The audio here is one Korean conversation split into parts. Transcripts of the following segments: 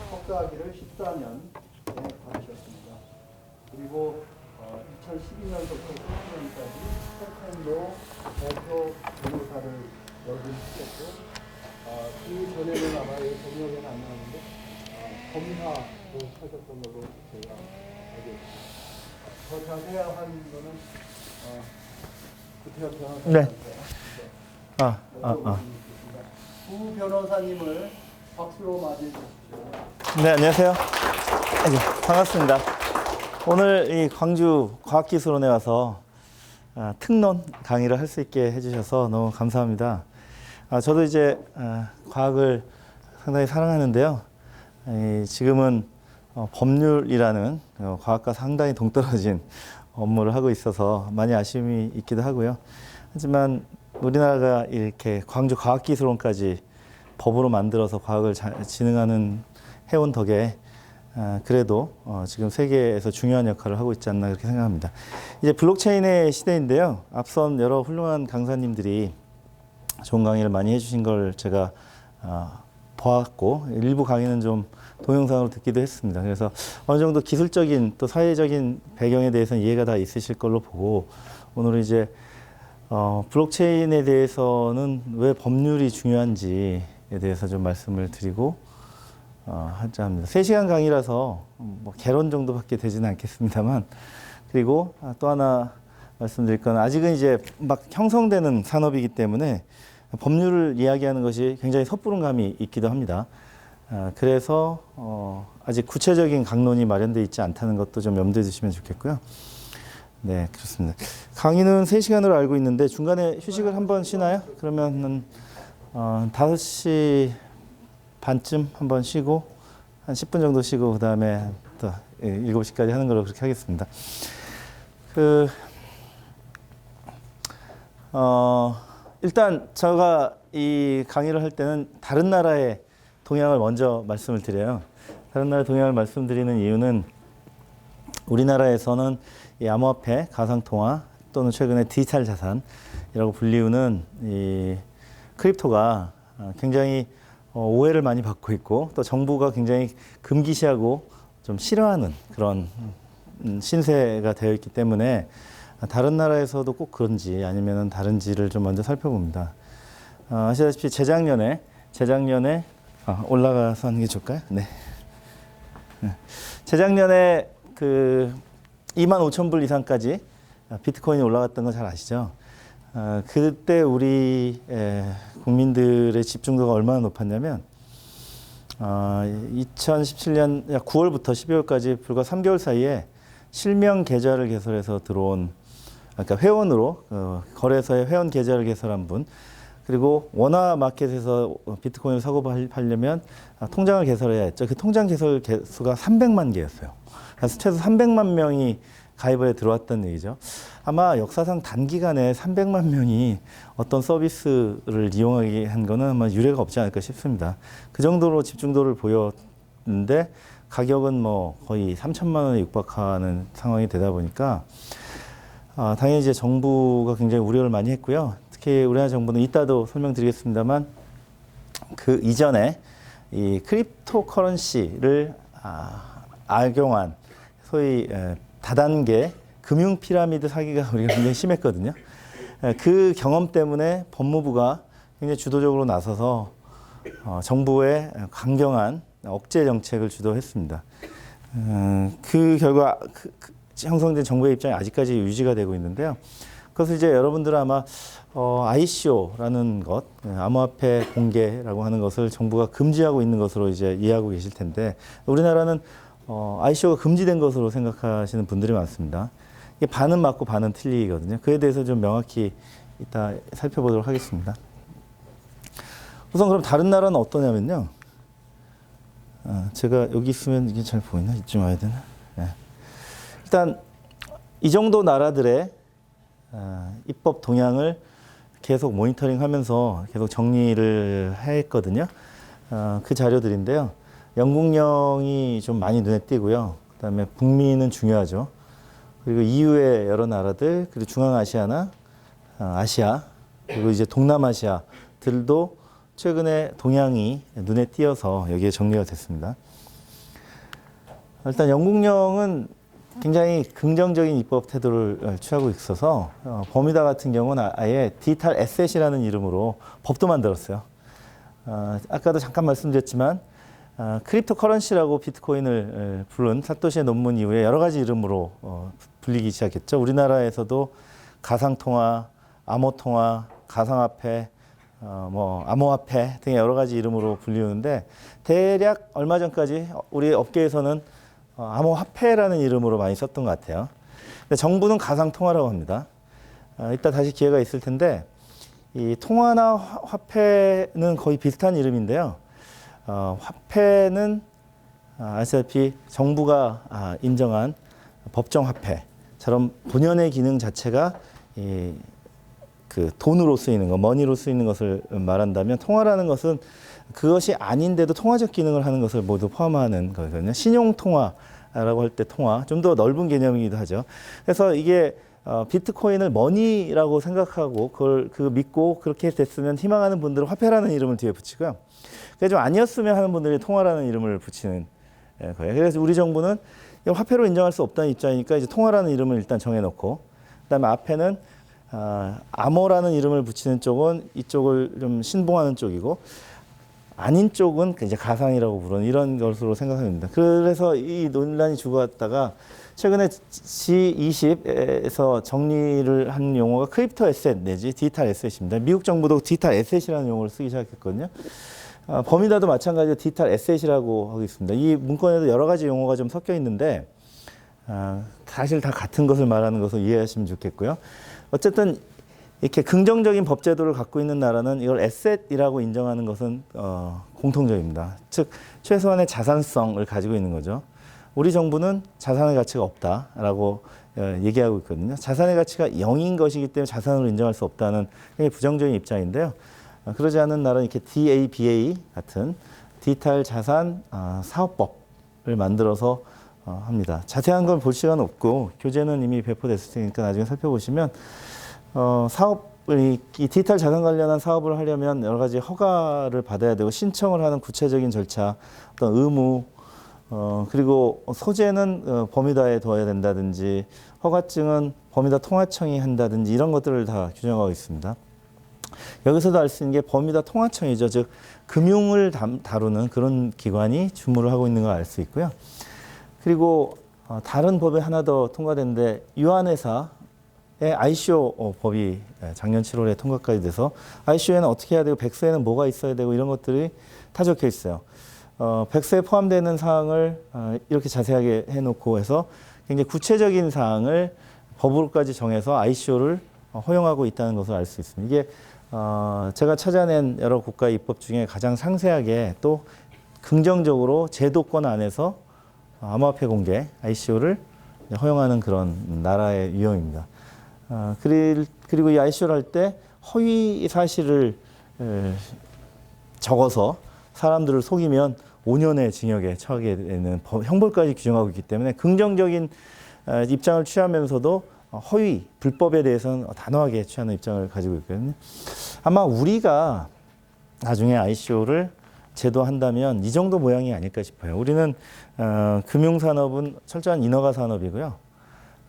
석사학위를 14년에 받으셨습니다. 그리고 2012년부터 15년까지 태권도 대표 변호사를 역임하셨고, 그 전에는 아마 경력은 안 나왔는데 검사도 하셨던 걸로 제가 알고 있습니다. 더 자세한 거는 구태엽 변호사님한테 구 변호사님을 박수로 맞이해 주십시오. 네, 안녕하세요. 반갑습니다. 오늘 이 광주 과학기술원에 와서 특론 강의를 할 수 있게 해주셔서 너무 감사합니다. 저도 이제 과학을 상당히 사랑하는데요. 지금은 법률이라는 과학과 상당히 동떨어진 업무를 하고 있어서 많이 아쉬움이 있기도 하고요. 하지만 우리나라가 이렇게 광주 과학기술원까지 법으로 만들어서 과학을 진흥하는 해온 덕에 그래도 지금 세계에서 중요한 역할을 하고 있지 않나 그렇게 생각합니다. 이제 블록체인의 시대인데요. 앞선 여러 훌륭한 강사님들이 좋은 강의를 많이 해주신 걸 제가 보았고, 일부 강의는 좀 동영상으로 듣기도 했습니다. 그래서 어느 정도 기술적인 또 사회적인 배경에 대해서는 이해가 다 있으실 걸로 보고, 오늘은 이제 블록체인에 대해서는 왜 법률이 중요한지에 대해서 좀 말씀을 드리고 하자 합니다. 3시간 강의라서 뭐 개론 정도밖에 되지는 않겠습니다만, 그리고 또 하나 말씀드릴 건, 아직은 이제 막 형성되는 산업이기 때문에 법률을 이야기하는 것이 굉장히 섣부른 감이 있기도 합니다. 그래서 아직 구체적인 강론이 마련되어 있지 않다는 것도 좀 염두에 두시면 좋겠고요. 네, 그렇습니다. 강의는 3시간으로 알고 있는데 중간에 휴식을 한번 쉬나요? 그러면은 5시 반쯤 한번 쉬고 한 10분 정도 쉬고 그 다음에 또 7시까지 하는 걸로 그렇게 하겠습니다. 일단 제가 이 강의를 할 때는 다른 나라의 동향을 먼저 말씀을 드려요. 다른 나라의 동향을 말씀드리는 이유는 우리나라에서는 이 암호화폐, 가상통화 또는 최근에 디지털 자산이라고 불리우는 이 크립토가 굉장히 오해를 많이 받고 있고, 또 정부가 굉장히 금기시하고 좀 싫어하는 그런 신세가 되어 있기 때문에 다른 나라에서도 꼭 그런지 아니면 다른지를 좀 먼저 살펴봅니다. 아시다시피 재작년에 올라가서 하는 게 좋을까요? 네. 재작년에 25,000불 이상까지 비트코인이 올라갔던 거 잘 아시죠? 그때 우리 국민들의 집중도가 얼마나 높았냐면 2017년 9월부터 12월까지 불과 3개월 사이에 실명 계좌를 개설해서 들어온, 그러니까 회원으로 거래소에 회원 계좌를 개설한 분, 그리고 원화 마켓에서 비트코인을 사고 팔려면 통장을 개설해야 했죠. 그 통장 개설 개수가 300만 개였어요. 그래서 최소 300만 명이 가입을 해 들어왔다는 얘기죠. 아마 역사상 단기간에 300만 명이 어떤 서비스를 이용하게 한 거는 아마 유례가 없지 않을까 싶습니다. 그 정도로 집중도를 보였는데 가격은 뭐 거의 3천만 원에 육박하는 상황이 되다 보니까 당연히 이제 정부가 굉장히 우려를 많이 했고요. 특히 우리나라 정부는 이따도 설명드리겠습니다만 그 이전에 이 크립토 커런시를 악용한 소위 다단계 금융 피라미드 사기가 우리가 굉장히 심했거든요. 그 경험 때문에 법무부가 굉장히 주도적으로 나서서 정부의 강경한 억제 정책을 주도했습니다. 그 결과 형성된 정부의 입장이 아직까지 유지가 되고 있는데요. 그것을 이제 여러분들은 아마 ICO라는 것, 암호화폐 공개라고 하는 것을 정부가 금지하고 있는 것으로 이제 이해하고 계실 텐데, 우리나라는 ICO가 금지된 것으로 생각하시는 분들이 많습니다. 이게 반은 맞고 반은 틀리거든요. 그에 대해서 좀 명확히 이따 살펴보도록 하겠습니다. 우선 그럼 다른 나라는 어떠냐면요. 제가 여기 있으면 이게 잘 보이나? 이쯤 와야 되나? 네. 일단 이 정도 나라들의 입법 동향을 계속 모니터링하면서 계속 정리를 했거든요. 그 자료들인데요. 영국령이 좀 많이 눈에 띄고요. 그다음에 북미는 중요하죠. 그리고 EU의 여러 나라들, 그리고 중앙아시아나 아시아, 그리고 이제 동남아시아들도 최근에 동향이 눈에 띄어서 여기에 정리가 됐습니다. 일단 영국령은 굉장히 긍정적인 입법 태도를 취하고 있어서 버뮤다 같은 경우는 아예 디지털 에셋이라는 이름으로 법도 만들었어요. 아까도 잠깐 말씀드렸지만 크립토 커런시라고 비트코인을 부른 사토시의 논문 이후에 여러 가지 이름으로 불리기 시작했죠. 우리나라에서도 가상통화, 암호통화, 가상화폐, 암호화폐 등의 여러 가지 이름으로 불리우는데 대략 얼마 전까지 우리 업계에서는 암호화폐라는 이름으로 많이 썼던 것 같아요. 근데 정부는 가상통화라고 합니다. 이따 다시 기회가 있을 텐데 이 통화나 화폐는 거의 비슷한 이름인데요. 화폐는 아시다시피 정부가 인정한 법정 화폐처럼 본연의 기능 자체가 그 돈으로 쓰이는 것, 머니로 쓰이는 것을 말한다면 통화라는 것은 그것이 아닌데도 통화적 기능을 하는 것을 모두 포함하는 거거든요. 신용통화라고 할 때 통화, 좀 더 넓은 개념이기도 하죠. 그래서 이게 비트코인을 머니라고 생각하고 그걸 믿고 그렇게 됐으면 희망하는 분들은 화폐라는 이름을 뒤에 붙이고요. 그게 좀 아니었으면 하는 분들이 통화라는 이름을 붙이는 거예요. 그래서 우리 정부는 화폐로 인정할 수 없다는 입장이니까 이제 통화라는 이름을 일단 정해놓고, 그다음에 앞에는 암호라는 이름을 붙이는 쪽은 이쪽을 좀 신봉하는 쪽이고, 아닌 쪽은 이제 가상이라고 부르는 이런 것으로 생각합니다. 그래서 이 논란이 주고받다가 최근에 G20에서 정리를 한 용어가 크립토 에셋 내지 디지털 에셋입니다. 미국 정부도 디지털 에셋이라는 용어를 쓰기 시작했거든요. 버뮤다도 마찬가지로 디지털 에셋이라고 하고 있습니다. 이 문건에도 여러 가지 용어가 좀 섞여 있는데 사실 다 같은 것을 말하는 것을 이해하시면 좋겠고요. 어쨌든 이렇게 긍정적인 법 제도를 갖고 있는 나라는 이걸 에셋이라고 인정하는 것은 공통적입니다. 즉 최소한의 자산성을 가지고 있는 거죠. 우리 정부는 자산의 가치가 없다라고 얘기하고 있거든요. 자산의 가치가 0인 것이기 때문에 자산으로 인정할 수 없다는 굉장히 부정적인 입장인데요. 그러지 않은 나라는 이렇게 DABA 같은 디지털 자산 사업법을 만들어서 합니다. 자세한 걸 볼 시간은 없고 교재는 이미 배포됐을 테니까 나중에 살펴보시면 이 디지털 자산 관련한 사업을 하려면 여러 가지 허가를 받아야 되고 신청을 하는 구체적인 절차, 어떤 의무, 그리고 소재는 버뮤다에 둬야 된다든지 허가증은 버뮤다 통화청이 한다든지 이런 것들을 다 규정하고 있습니다. 여기서도 알 수 있는 게 버뮤다 통화청이죠. 즉 금융을 다루는 그런 기관이 주무를 하고 있는 걸 알 수 있고요. 그리고 다른 법에 하나 더 통과됐는데 유한회사의 ICO 법이 작년 7월에 통과까지 돼서 ICO에는 어떻게 해야 되고 백서에는 뭐가 있어야 되고 이런 것들이 다 적혀 있어요. 백서에 포함되는 사항을 이렇게 자세하게 해놓고 해서 굉장히 구체적인 사항을 법으로까지 정해서 ICO를 허용하고 있다는 것을 알 수 있습니다. 이게 제가 찾아낸 여러 국가의 입법 중에 가장 상세하게 또 긍정적으로 제도권 안에서 암호화폐 공개 ICO를 허용하는 그런 나라의 유형입니다. 그리고 이 ICO를 할 때 허위 사실을 적어서 사람들을 속이면 5년의 징역에 처하게 되는 형벌까지 규정하고 있기 때문에 긍정적인 입장을 취하면서도 허위, 불법에 대해서는 단호하게 취하는 입장을 가지고 있거든요. 아마 우리가 나중에 ICO를 제도한다면 이 정도 모양이 아닐까 싶어요. 우리는 금융산업은 철저한 인허가 산업이고요.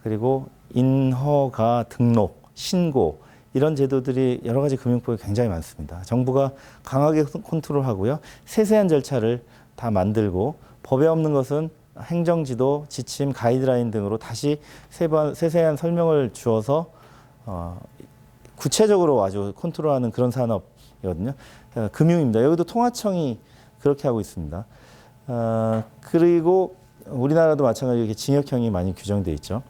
그리고 인허가, 등록, 신고 이런 제도들이 여러 가지 금융법에 굉장히 많습니다. 정부가 강하게 컨트롤하고요. 세세한 절차를 다 만들고 법에 없는 것은 행정지도, 지침, 가이드라인 등으로 다시 세세한 설명을 주어서 구체적으로 아주 컨트롤하는 그런 산업이거든요. 금융입니다. 여기도 통화청이 그렇게 하고 있습니다. 그리고 우리나라도 마찬가지로 이렇게 징역형이 많이 규정되어 있죠.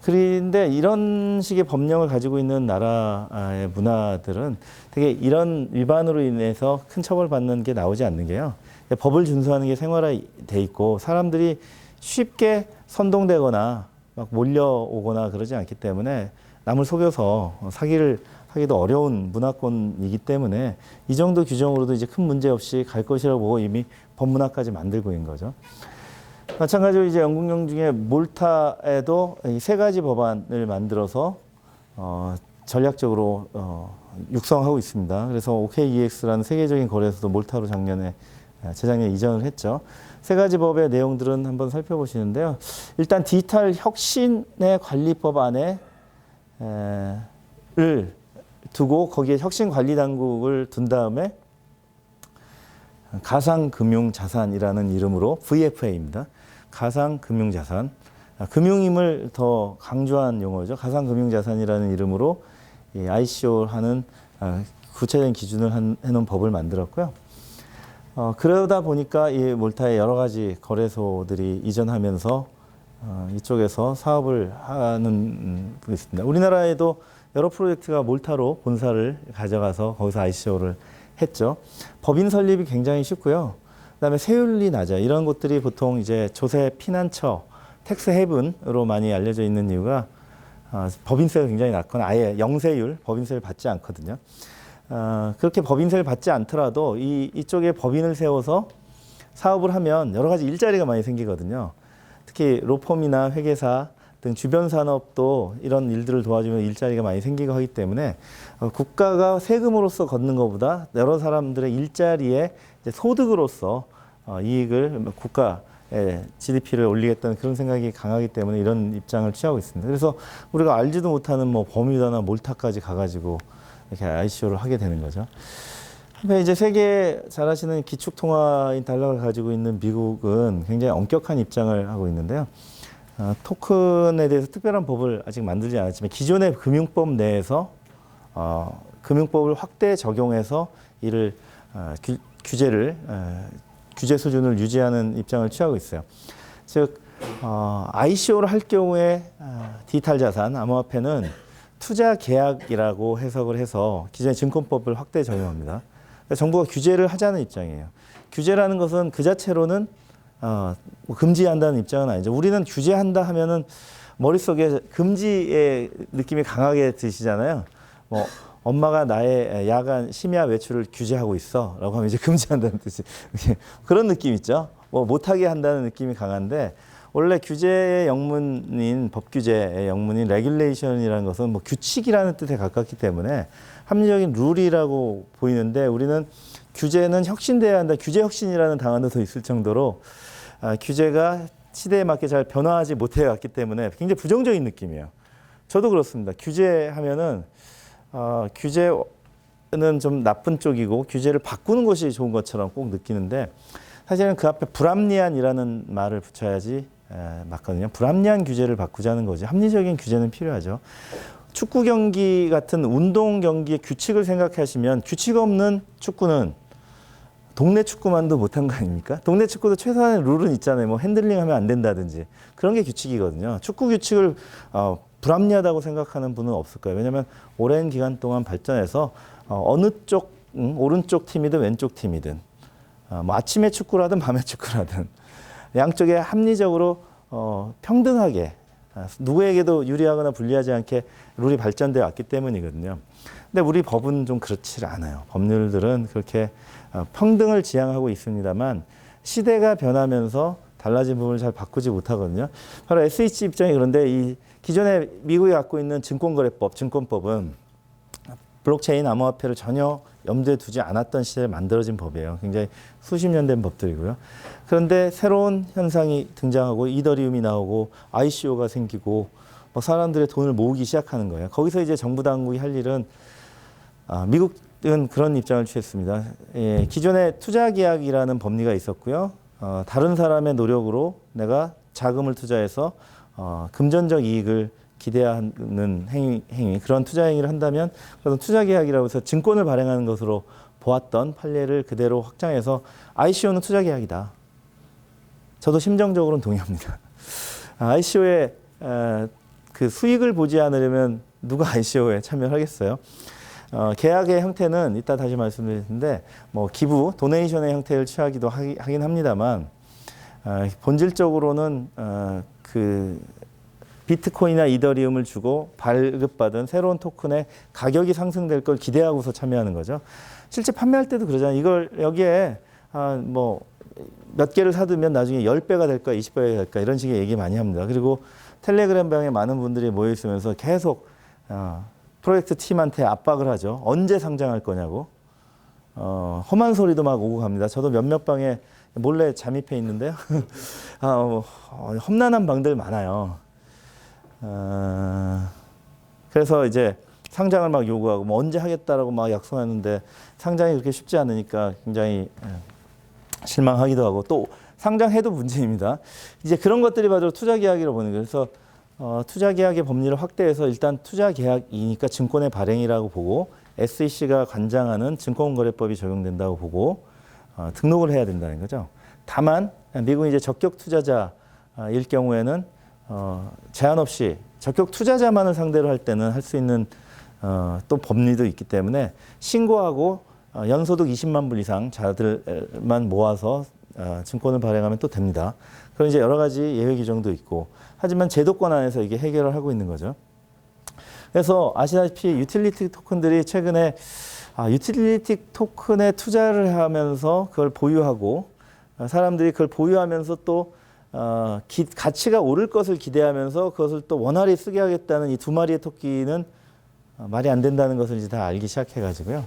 그런데 이런 식의 법령을 가지고 있는 나라의 문화들은 되게 이런 위반으로 인해서 큰 처벌받는 게 나오지 않는 게요. 법을 준수하는 게 생활화돼 있고 사람들이 쉽게 선동되거나 막 몰려오거나 그러지 않기 때문에 남을 속여서 사기를 하기도 어려운 문화권이기 때문에 이 정도 규정으로도 이제 큰 문제 없이 갈 것이라고 보고 이미 법문화까지 만들고 있는 거죠. 마찬가지로 이제 영국령 중에 몰타에도 이 세 가지 법안을 만들어서 전략적으로 육성하고 있습니다. 그래서 OKEX라는 세계적인 거래소도 몰타로 작년에 재작년에 이전을 했죠. 세 가지 법의 내용들은 한번 살펴보시는데요. 일단 디지털 혁신의 관리법 안에 를 두고 거기에 혁신관리당국을 둔 다음에 가상금융자산이라는 이름으로 VFA입니다. 가상금융자산. 금융임을 더 강조한 용어죠. 가상금융자산이라는 이름으로 ICO 하는 구체적인 기준을 해놓은 법을 만들었고요. 그러다 보니까 이 몰타에 여러 가지 거래소들이 이전하면서 이쪽에서 사업을 하는 분이 있습니다. 우리나라에도 여러 프로젝트가 몰타로 본사를 가져가서 거기서 ICO를 했죠. 법인 설립이 굉장히 쉽고요. 그다음에 세율이 낮아요. 이런 곳들이 보통 이제 조세 피난처, 텍스 헤븐으로 많이 알려져 있는 이유가 법인세가 굉장히 낮거나 아예 영세율, 법인세를 받지 않거든요. 그렇게 법인세를 받지 않더라도 이쪽에 법인을 세워서 사업을 하면 여러 가지 일자리가 많이 생기거든요. 특히 로펌이나 회계사 등 주변 산업도 이런 일들을 도와주면 일자리가 많이 생기고 하기 때문에 국가가 세금으로서 걷는 것보다 여러 사람들의 일자리에 소득으로서 이익을 국가의 GDP를 올리겠다는 그런 생각이 강하기 때문에 이런 입장을 취하고 있습니다. 그래서 우리가 알지도 못하는 뭐 버뮤다나 몰타까지 가가지고 이렇게 ICO를 하게 되는 거죠. 한편 이제 세계 잘 아시는 기축통화인 달러를 가지고 있는 미국은 굉장히 엄격한 입장을 하고 있는데요. 토큰에 대해서 특별한 법을 아직 만들지 않았지만 기존의 금융법 내에서 금융법을 확대 적용해서 이를 규제 수준을 유지하는 입장을 취하고 있어요. 즉 ICO를 할 경우에 디지털 자산, 암호화폐는 투자 계약이라고 해석을 해서 기존의 증권법을 확대 적용합니다. 그러니까 정부가 규제를 하자는 입장이에요. 규제라는 것은 그 자체로는 뭐 금지한다는 입장은 아니죠. 우리는 규제한다 하면은 머릿속에 금지의 느낌이 강하게 드시잖아요. 뭐 엄마가 나의 야간 심야 외출을 규제하고 있어 라고 하면 이제 금지한다는 뜻이 그런 느낌 있죠. 뭐 못하게 한다는 느낌이 강한데 원래 규제의 영문인 법 규제의 영문인 레귤레이션이라는 것은 뭐 규칙이라는 뜻에 가깝기 때문에 합리적인 룰이라고 보이는데 우리는 규제는 혁신돼야 한다. 규제 혁신이라는 단어도 더 있을 정도로 규제가 시대에 맞게 잘 변화하지 못해 왔기 때문에 굉장히 부정적인 느낌이에요. 저도 그렇습니다. 규제하면은 규제는 좀 나쁜 쪽이고 규제를 바꾸는 것이 좋은 것처럼 꼭 느끼는데 사실은 그 앞에 불합리한이라는 말을 붙여야지 맞거든요. 불합리한 규제를 바꾸자는 거죠. 합리적인 규제는 필요하죠. 축구 경기 같은 운동 경기의 규칙을 생각하시면 규칙 없는 축구는 동네 축구만도 못한 거 아닙니까? 동네 축구도 최소한의 룰은 있잖아요. 뭐 핸들링 하면 안 된다든지. 그런 게 규칙이거든요. 축구 규칙을 불합리하다고 생각하는 분은 없을 거예요. 왜냐하면 오랜 기간 동안 발전해서 어느 쪽, 오른쪽 팀이든 왼쪽 팀이든 뭐 아침에 축구라든 밤에 축구라든 양쪽에 합리적으로 평등하게 누구에게도 유리하거나 불리하지 않게 룰이 발전되어 왔기 때문이거든요. 근데 우리 법은 좀 그렇지 않아요. 법률들은 그렇게 평등을 지향하고 있습니다만 시대가 변하면서 달라진 부분을 잘 바꾸지 못하거든요. 바로 SH 입장이 그런데 이 기존에 미국이 갖고 있는 증권거래법, 증권법은 블록체인 암호화폐를 전혀 염두에 두지 않았던 시대에 만들어진 법이에요. 굉장히 수십 년 된 법들이고요. 그런데 새로운 현상이 등장하고 이더리움이 나오고 ICO가 생기고 막 사람들의 돈을 모으기 시작하는 거예요. 거기서 이제 정부 당국이 할 일은 미국은 그런 입장을 취했습니다. 예, 기존에 투자계약이라는 법리가 있었고요. 다른 사람의 노력으로 내가 자금을 투자해서 금전적 이익을 기대하는 행위, 그런 투자 행위를 한다면 그것은 투자계약이라고 해서 증권을 발행하는 것으로 보았던 판례를 그대로 확장해서 ICO는 투자계약이다. 저도 심정적으로는 동의합니다. ICO에 그 수익을 보지 않으려면 누가 ICO에 참여하겠어요? 계약의 형태는 이따 다시 말씀드릴 텐데 뭐 기부, 도네이션의 형태를 취하기도 하긴 합니다만 본질적으로는 그 비트코인이나 이더리움을 주고 발급받은 새로운 토큰의 가격이 상승될 걸 기대하고서 참여하는 거죠. 실제 판매할 때도 그러잖아요. 이걸 여기에 뭐 몇 개를 사두면 나중에 10배가 될까 20배가 될까 이런 식의 얘기 많이 합니다. 그리고 텔레그램 방에 많은 분들이 모여 있으면서 계속 프로젝트 팀한테 압박을 하죠. 언제 상장할 거냐고. 험한 소리도 막 오고 갑니다. 저도 몇몇 방에 몰래 잠입해 있는데요. 험난한 방들 많아요. 그래서 이제 상장을 막 요구하고 뭐 언제 하겠다라고 막 약속하는데 상장이 그렇게 쉽지 않으니까 굉장히 실망하기도 하고 또 상장해도 문제입니다. 이제 그런 것들이 바로 투자 계약이라고 보는 거예요. 그래서 투자 계약의 법리를 확대해서 일단 투자 계약이니까 증권의 발행이라고 보고 SEC가 관장하는 증권거래법이 적용된다고 보고 등록을 해야 된다는 거죠. 다만 미국은 이제 적격 투자자일 경우에는 제한 없이 적격 투자자만을 상대로 할 때는 할 수 있는 또 법리도 있기 때문에 신고하고 연소득 20만 불 이상 자들만 모아서 증권을 발행하면 또 됩니다. 그런 이제 여러 가지 예외 규정도 있고 하지만 제도권 안에서 이게 해결을 하고 있는 거죠. 그래서 아시다시피 유틸리티 토큰들이 최근에 유틸리티 토큰에 투자를 하면서 그걸 보유하고 사람들이 그걸 보유하면서 또 가치가 오를 것을 기대하면서 그것을 또 원활히 쓰게 하겠다는 이 두 마리의 토끼는 말이 안 된다는 것을 이제 다 알기 시작해가지고요.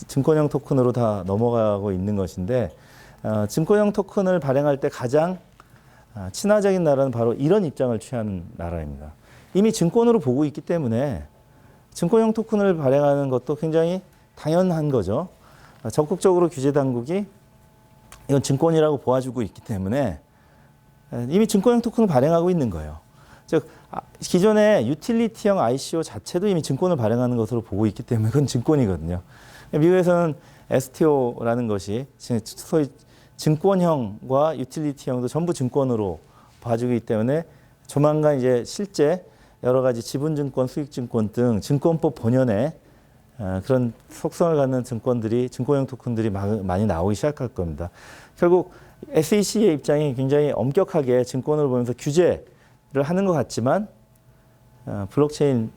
증권형 토큰으로 다 넘어가고 있는 것인데 증권형 토큰을 발행할 때 가장 친화적인 나라는 바로 이런 입장을 취하는 나라입니다. 이미 증권으로 보고 있기 때문에 증권형 토큰을 발행하는 것도 굉장히 당연한 거죠. 적극적으로 규제 당국이 이건 증권이라고 보아주고 있기 때문에 이미 증권형 토큰을 발행하고 있는 거예요. 즉 기존의 유틸리티형 ICO 자체도 이미 증권을 발행하는 것으로 보고 있기 때문에 그건 증권이거든요. 미국에서는 STO라는 것이 소위 증권형과 유틸리티형도 전부 증권으로 봐주기 때문에 조만간 이제 실제 여러 가지 지분증권, 수익증권 등 증권법 본연의 그런 속성을 갖는 증권들이 증권형 토큰들이 많이 나오기 시작할 겁니다. 결국 SEC의 입장이 굉장히 엄격하게 증권을 보면서 규제를 하는 것 같지만 블록체인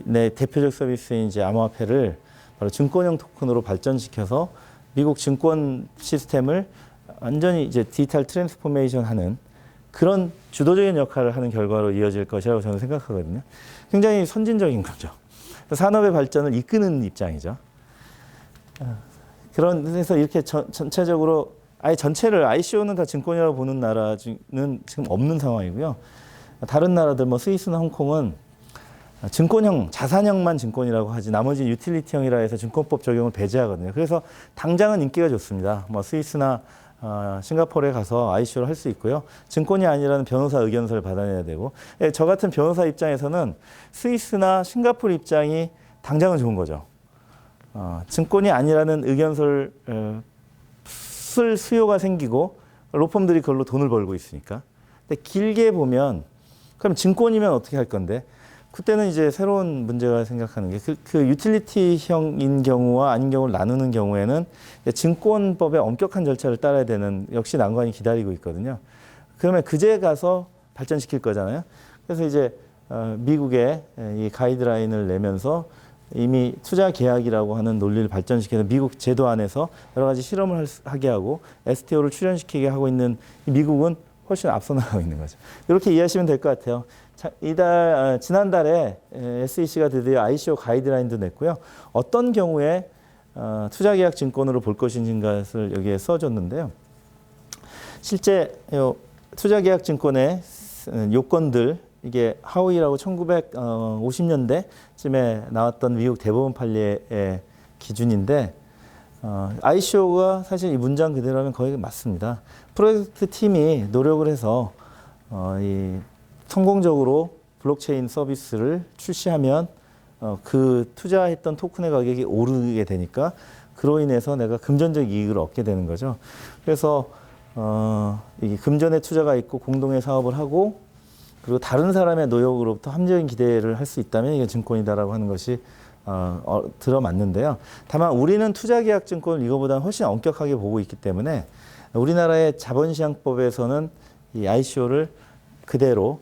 내 대표적 서비스인 이제 암호화폐를 바로 증권형 토큰으로 발전시켜서 미국 증권 시스템을 완전히 이제 디지털 트랜스포메이션 하는 그런 주도적인 역할을 하는 결과로 이어질 것이라고 저는 생각하거든요. 굉장히 선진적인 거죠. 산업의 발전을 이끄는 입장이죠. 그래서 이렇게 전체적으로 아예 전체를 ICO는 다 증권이라고 보는 나라는 지금 없는 상황이고요. 다른 나라들 뭐 스위스나 홍콩은 증권형, 자산형만 증권이라고 하지 나머지 유틸리티형이라 해서 증권법 적용을 배제하거든요. 그래서 당장은 인기가 좋습니다. 뭐 스위스나 싱가포르에 가서 ICO를 할 수 있고요. 증권이 아니라는 변호사 의견서를 받아내야 되고 저 같은 변호사 입장에서는 스위스나 싱가포르 입장이 당장은 좋은 거죠. 증권이 아니라는 의견서를 쓸 수요가 생기고 로펌들이 그걸로 돈을 벌고 있으니까. 근데 길게 보면 그럼 증권이면 어떻게 할 건데 그때는 이제 새로운 문제가 생각하는 게 그 유틸리티형인 경우와 아닌 경우를 나누는 경우에는 증권법의 엄격한 절차를 따라야 되는 역시 난관이 기다리고 있거든요. 그러면 그제 가서 발전시킬 거잖아요. 그래서 이제 미국의 이 가이드라인을 내면서 이미 투자 계약이라고 하는 논리를 발전시켜서 미국 제도 안에서 여러 가지 실험을 하게 하고 STO를 출연시키게 하고 있는 이 미국은 훨씬 앞서 나가고 있는 거죠. 이렇게 이해하시면 될 것 같아요. 지난달에 SEC가 드디어 ICO 가이드라인도 냈고요. 어떤 경우에 투자계약 증권으로 볼 것인지를 여기에 써줬는데요. 실제 투자계약 증권의 요건들 이게 하우이라고 1950년대쯤에 나왔던 미국 대법원 판례의 기준인데 ICO가 사실 이 문장 그대로면 거의 맞습니다. 프로젝트 팀이 노력을 해서 성공적으로 블록체인 서비스를 출시하면 그 투자했던 토큰의 가격이 오르게 되니까 그로 인해서 내가 금전적 이익을 얻게 되는 거죠. 그래서 이게 금전의 투자가 있고 공동의 사업을 하고 그리고 다른 사람의 노력으로부터 합리적인 기대를 할 수 있다면 이게 증권이다라고 하는 것이 들어맞는데요. 다만 우리는 투자계약증권을 이거보다는 훨씬 엄격하게 보고 있기 때문에 우리나라의 자본시장법에서는 이 ICO를 그대로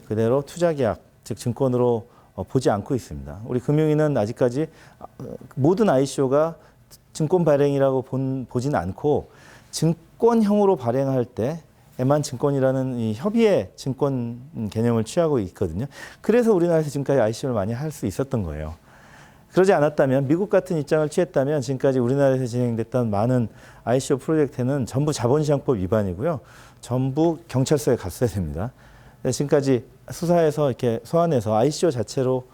투자계약, 즉 증권으로 보지 않고 있습니다. 우리 금융위는 아직까지 모든 ICO가 증권 발행이라고 보지는 않고 증권형으로 발행할 때 에만 증권이라는 이 협의의 증권 개념을 취하고 있거든요. 그래서 우리나라에서 지금까지 ICO를 많이 할 수 있었던 거예요. 그러지 않았다면 미국 같은 입장을 취했다면 지금까지 우리나라에서 진행됐던 많은 ICO 프로젝트는 전부 자본시장법 위반이고요. 전부 경찰서에 갔어야 됩니다. 지금까지 수사해서 이렇게 소환해서 ICO 자체로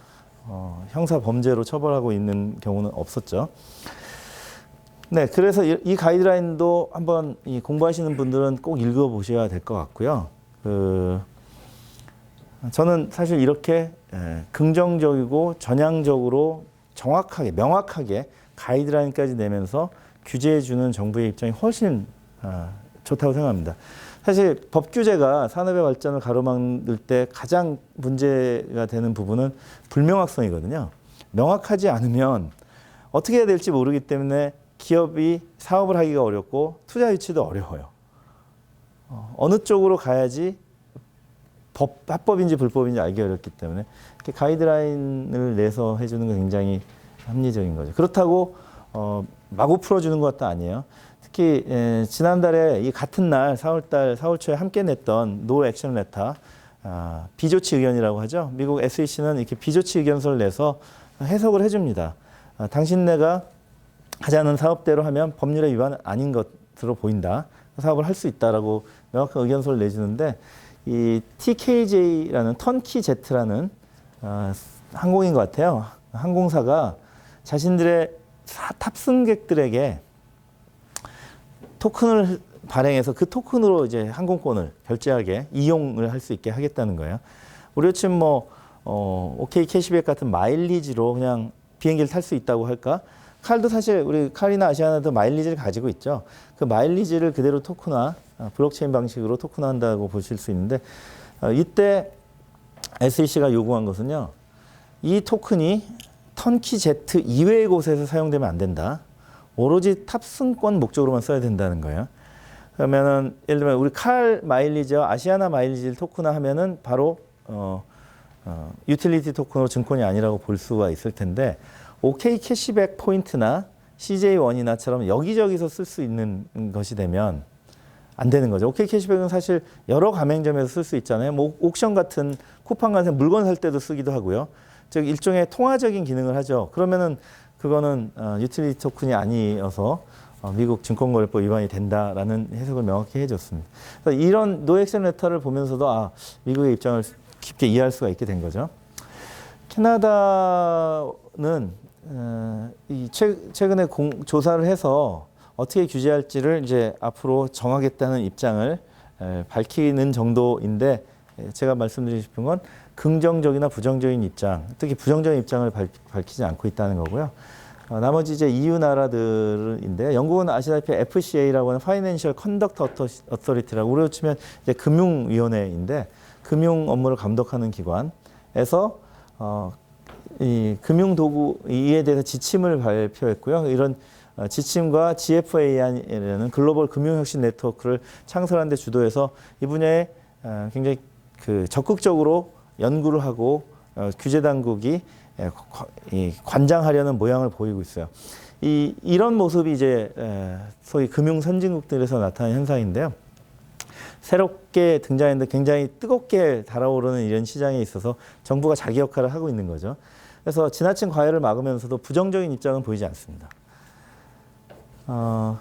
형사 범죄로 처벌하고 있는 경우는 없었죠. 네, 그래서 이 가이드라인도 한번 공부하시는 분들은 꼭 읽어보셔야 될 것 같고요. 저는 사실 이렇게 긍정적이고 전향적으로 정확하게, 명확하게 가이드라인까지 내면서 규제해주는 정부의 입장이 훨씬 좋다고 생각합니다. 사실 법 규제가 산업의 발전을 가로막을 때 가장 문제가 되는 부분은 불명확성이거든요. 명확하지 않으면 어떻게 해야 될지 모르기 때문에 기업이 사업을 하기가 어렵고 투자 유치도 어려워요. 어느 쪽으로 가야지 합법인지 불법인지 알기 어렵기 때문에 이렇게 가이드라인을 내서 해주는 건 굉장히 합리적인 거죠. 그렇다고 마구 풀어주는 것도 아니에요. 특히 지난달에 이 같은 날 4월 초에 함께 냈던 노 액션 레터 비조치 의견이라고 하죠. 미국 SEC는 이렇게 비조치 의견서를 내서 해석을 해줍니다. 당신네가 하자는 사업대로 하면 법률의 위반은 아닌 것으로 보인다. 사업을 할 수 있다라고 명확한 의견서를 내주는데 이 TKJ라는 턴키 제트라는 항공인 것 같아요. 항공사가 자신들의 탑승객들에게 토큰을 발행해서 그 토큰으로 이제 항공권을 결제하게 이용을 할 수 있게 하겠다는 거예요. 우리 요즘 OK 캐시백 같은 마일리지로 그냥 비행기를 탈 수 있다고 할까? 칼도 사실 우리 칼이나 아시아나도 마일리지를 가지고 있죠. 그 마일리지를 그대로 토큰화, 블록체인 방식으로 토큰화한다고 보실 수 있는데 이때 SEC가 요구한 것은요. 이 토큰이 턴키 제트 이외의 곳에서 사용되면 안 된다. 오로지 탑승권 목적으로만 써야 된다는 거예요. 그러면은 예를 들면 우리 칼 마일리지와 아시아나 마일리지를 토큰화하면은 바로 유틸리티 토큰으로 증권이 아니라고 볼 수가 있을 텐데 OK 캐시백 포인트나 CJ1이나처럼 여기저기서 쓸 수 있는 것이 되면 안 되는 거죠. OK 캐시백은 사실 여러 가맹점에서 쓸 수 있잖아요. 뭐 옥션 같은 쿠팡 같은 물건 살 때도 쓰기도 하고요. 즉 일종의 통화적인 기능을 하죠. 그러면은 그거는 유틸리티 토큰이 아니어서 미국 증권거래법 위반이 된다라는 해석을 명확히 해줬습니다. 그래서 이런 노 액션 레터를 보면서도 미국의 입장을 깊게 이해할 수가 있게 된 거죠. 캐나다는 최근에 조사를 해서 어떻게 규제할지를 이제 앞으로 정하겠다는 입장을 밝히는 정도인데 제가 말씀드리고 싶은 건 긍정적이나 부정적인 입장, 특히 부정적인 입장을 밝히지 않고 있다는 거고요. 나머지 이제 EU 나라들인데 영국은 아시다시피 FCA라고 하는 Financial Conduct Authority라고 우리로 치면 이제 금융위원회인데 금융 업무를 감독하는 기관에서 이 금융도구 이에 대해서 지침을 발표했고요. 이런 지침과 GFA라는 글로벌 금융혁신 네트워크를 창설하는 데 주도해서 이 분야에 굉장히 적극적으로 연구를 하고 규제 당국이 관장하려는 모양을 보이고 있어요. 이런 모습이 이제 소위 금융 선진국들에서 나타나는 현상인데요. 새롭게 등장했는데 굉장히 뜨겁게 달아오르는 이런 시장에 있어서 정부가 자기 역할을 하고 있는 거죠. 그래서 지나친 과열을 막으면서도 부정적인 입장은 보이지 않습니다.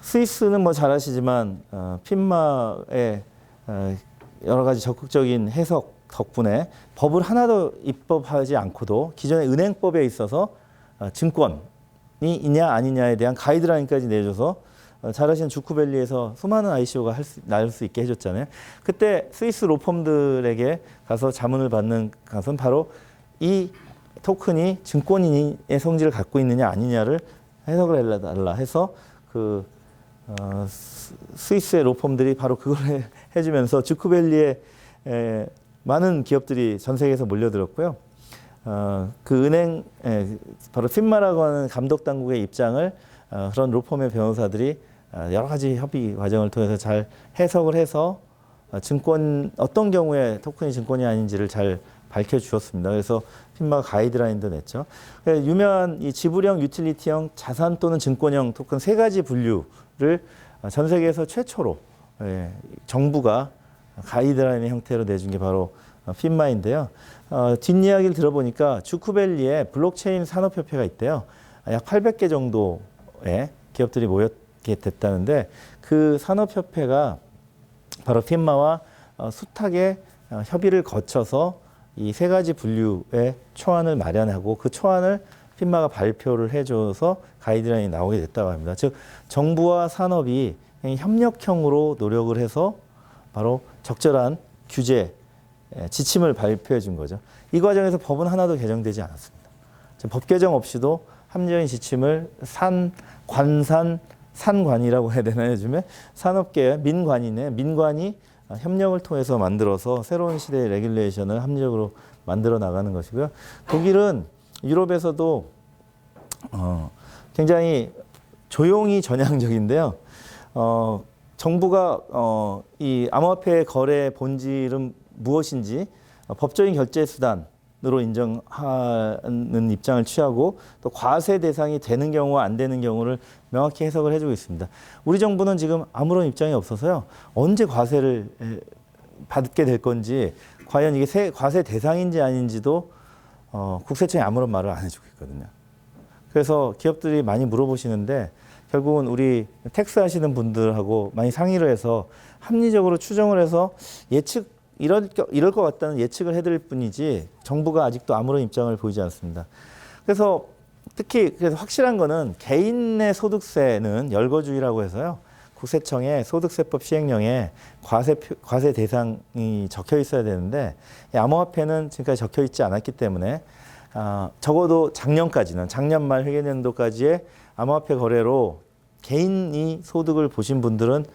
스위스는 뭐 잘 아시지만 핀마의 여러 가지 적극적인 해석 덕분에 법을 하나도 입법하지 않고도 기존의 은행법에 있어서 증권이 있냐 아니냐에 대한 가이드라인까지 내줘서 잘 아시는 주쿠밸리에서 수많은 ICO가 날 수 있게 해줬잖아요. 그때 스위스 로펌들에게 가서 자문을 받는 것은 바로 이 토큰이 증권인의 성질을 갖고 있느냐 아니냐를 해석을 해달라 해서 스위스의 로펌들이 바로 그걸 해주면서 주쿠밸리에 많은 기업들이 전 세계에서 몰려들었고요. 그 은행 바로 핀마라고 하는 감독 당국의 입장을 그런 로펌의 변호사들이 여러 가지 협의 과정을 통해서 잘 해석을 해서 증권 어떤 경우에 토큰이 증권이 아닌지를 잘 밝혀주었습니다. 그래서 핀마가 가이드라인도 냈죠. 유명한 이 지불형, 유틸리티형, 자산 또는 증권형 토큰 세 가지 분류를 전 세계에서 최초로 정부가 가이드라인의 형태로 내준 게 바로 핀마인데요. 뒷이야기를 들어보니까 주크밸리에 블록체인 산업협회가 있대요. 약 800개 정도의 기업들이 모였게 됐다는데 그 산업협회가 바로 핀마와 숱하게 협의를 거쳐서 이 세 가지 분류의 초안을 마련하고 그 초안을 핀마가 발표를 해줘서 가이드라인이 나오게 됐다고 합니다. 즉 정부와 산업이 협력형으로 노력을 해서 바로 적절한 규제, 지침을 발표해 준 거죠. 이 과정에서 법은 하나도 개정되지 않았습니다. 법 개정 없이도 합리적인 지침을 산관이라고 해야 되나요? 요즘에 산업계 민관이 협력을 통해서 만들어서 새로운 시대의 레귤레이션을 합리적으로 만들어 나가는 것이고요. 독일은 유럽에서도 굉장히 조용히 전향적인데요. 정부가 이 암호화폐 거래 본질은 무엇인지 법적인 결제 수단으로 인정하는 입장을 취하고 또 과세 대상이 되는 경우와 안 되는 경우를 명확히 해석을 해주고 있습니다. 우리 정부는 지금 아무런 입장이 없어서요. 언제 과세를 받게 될 건지 과연 이게 과세 대상인지 아닌지도 국세청이 아무런 말을 안 해주고 있거든요. 그래서 기업들이 많이 물어보시는데 결국은 우리 텍스 하시는 분들하고 많이 상의를 해서 합리적으로 추정을 해서 이럴 것 같다는 예측을 해드릴 뿐이지 정부가 아직도 아무런 입장을 보이지 않습니다. 그래서 특히 그래서 확실한 거는 개인의 소득세는 열거주의라고 해서요. 국세청의 소득세법 시행령에 과세 대상이 적혀 있어야 되는데 암호화폐는 지금까지 적혀 있지 않았기 때문에 적어도 작년 말 회계연도까지의 암호화폐 거래로 개인이 소득을 보신 분들은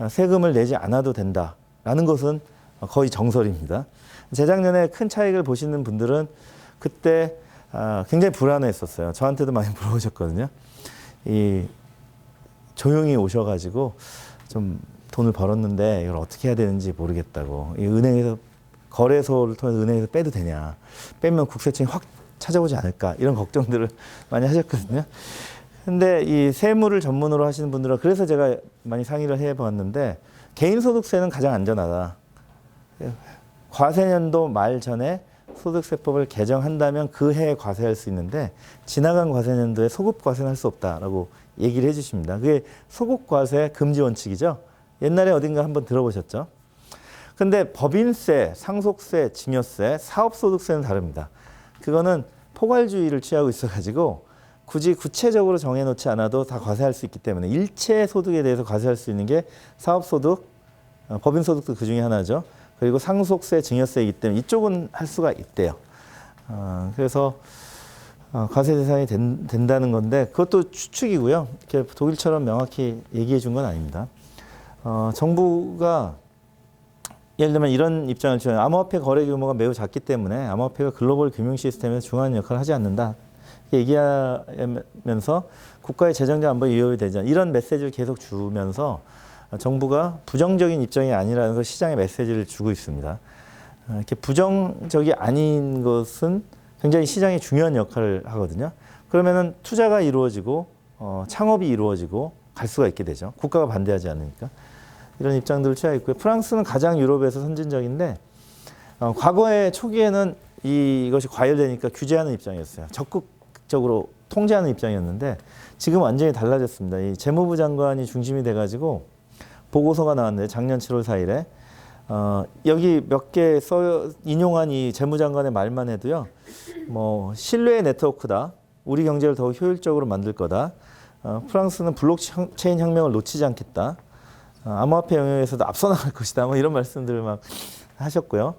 세금을 내지 않아도 된다라는 것은 거의 정설입니다. 재작년에 큰 차익을 보시는 분들은 그때 굉장히 불안했었어요. 저한테도 많이 물어보셨거든요. 조용히 오셔가지고 좀 돈을 벌었는데 이걸 어떻게 해야 되는지 모르겠다고. 이 은행에서 거래소를 통해서 은행에서 빼도 되냐? 빼면 국세청이 확 찾아오지 않을까? 이런 걱정들을 많이 하셨거든요. 근데 이 세무를 전문으로 하시는 분들은 그래서 제가 많이 상의를 해봤는데 개인소득세는 가장 안전하다. 과세년도 말 전에 소득세법을 개정한다면 그 해에 과세할 수 있는데 지나간 과세년도에 소급과세는 할 수 없다라고 얘기를 해주십니다. 그게 소급과세 금지 원칙이죠. 옛날에 어딘가 한번 들어보셨죠? 근데 법인세, 상속세, 증여세, 사업소득세는 다릅니다. 그거는 포괄주의를 취하고 있어가지고 굳이 구체적으로 정해놓지 않아도 다 과세할 수 있기 때문에 일체 소득에 대해서 과세할 수 있는 게 사업소득, 법인소득도 그 중에 하나죠. 그리고 상속세, 증여세이기 때문에 이쪽은 할 수가 있대요. 그래서 과세 대상이 된다는 건데 그것도 추측이고요. 이렇게 독일처럼 명확히 얘기해 준 건 아닙니다. 정부가 예를 들면 이런 입장을 취하면 암호화폐 거래 규모가 매우 작기 때문에 암호화폐가 글로벌 금융 시스템에서 중요한 역할을 하지 않는다. 얘기하면서 국가의 재정적 안보에 위협이 되지 않는 이런 메시지를 계속 주면서 정부가 부정적인 입장이 아니라는 걸 시장에 메시지를 주고 있습니다. 이렇게 부정적이 아닌 것은 굉장히 시장에 중요한 역할을 하거든요. 그러면은 투자가 이루어지고 창업이 이루어지고 갈 수가 있게 되죠. 국가가 반대하지 않으니까. 이런 입장들을 취하고 있고요. 프랑스는 가장 유럽에서 선진적인데 과거에 초기에는 이것이 과열되니까 규제하는 입장이었어요. 적극적으로 통제하는 입장이었는데 지금 완전히 달라졌습니다. 이 재무부 장관이 중심이 돼가지고 보고서가 나왔는데 작년 7월 4일에 여기 몇 개 인용한 이 재무장관의 말만 해도요. 뭐 신뢰의 네트워크다. 우리 경제를 더욱 효율적으로 만들 거다. 프랑스는 블록체인 혁명을 놓치지 않겠다. 암호화폐 영역에서도 앞서 나갈 것이다. 뭐 이런 말씀들을 막 하셨고요.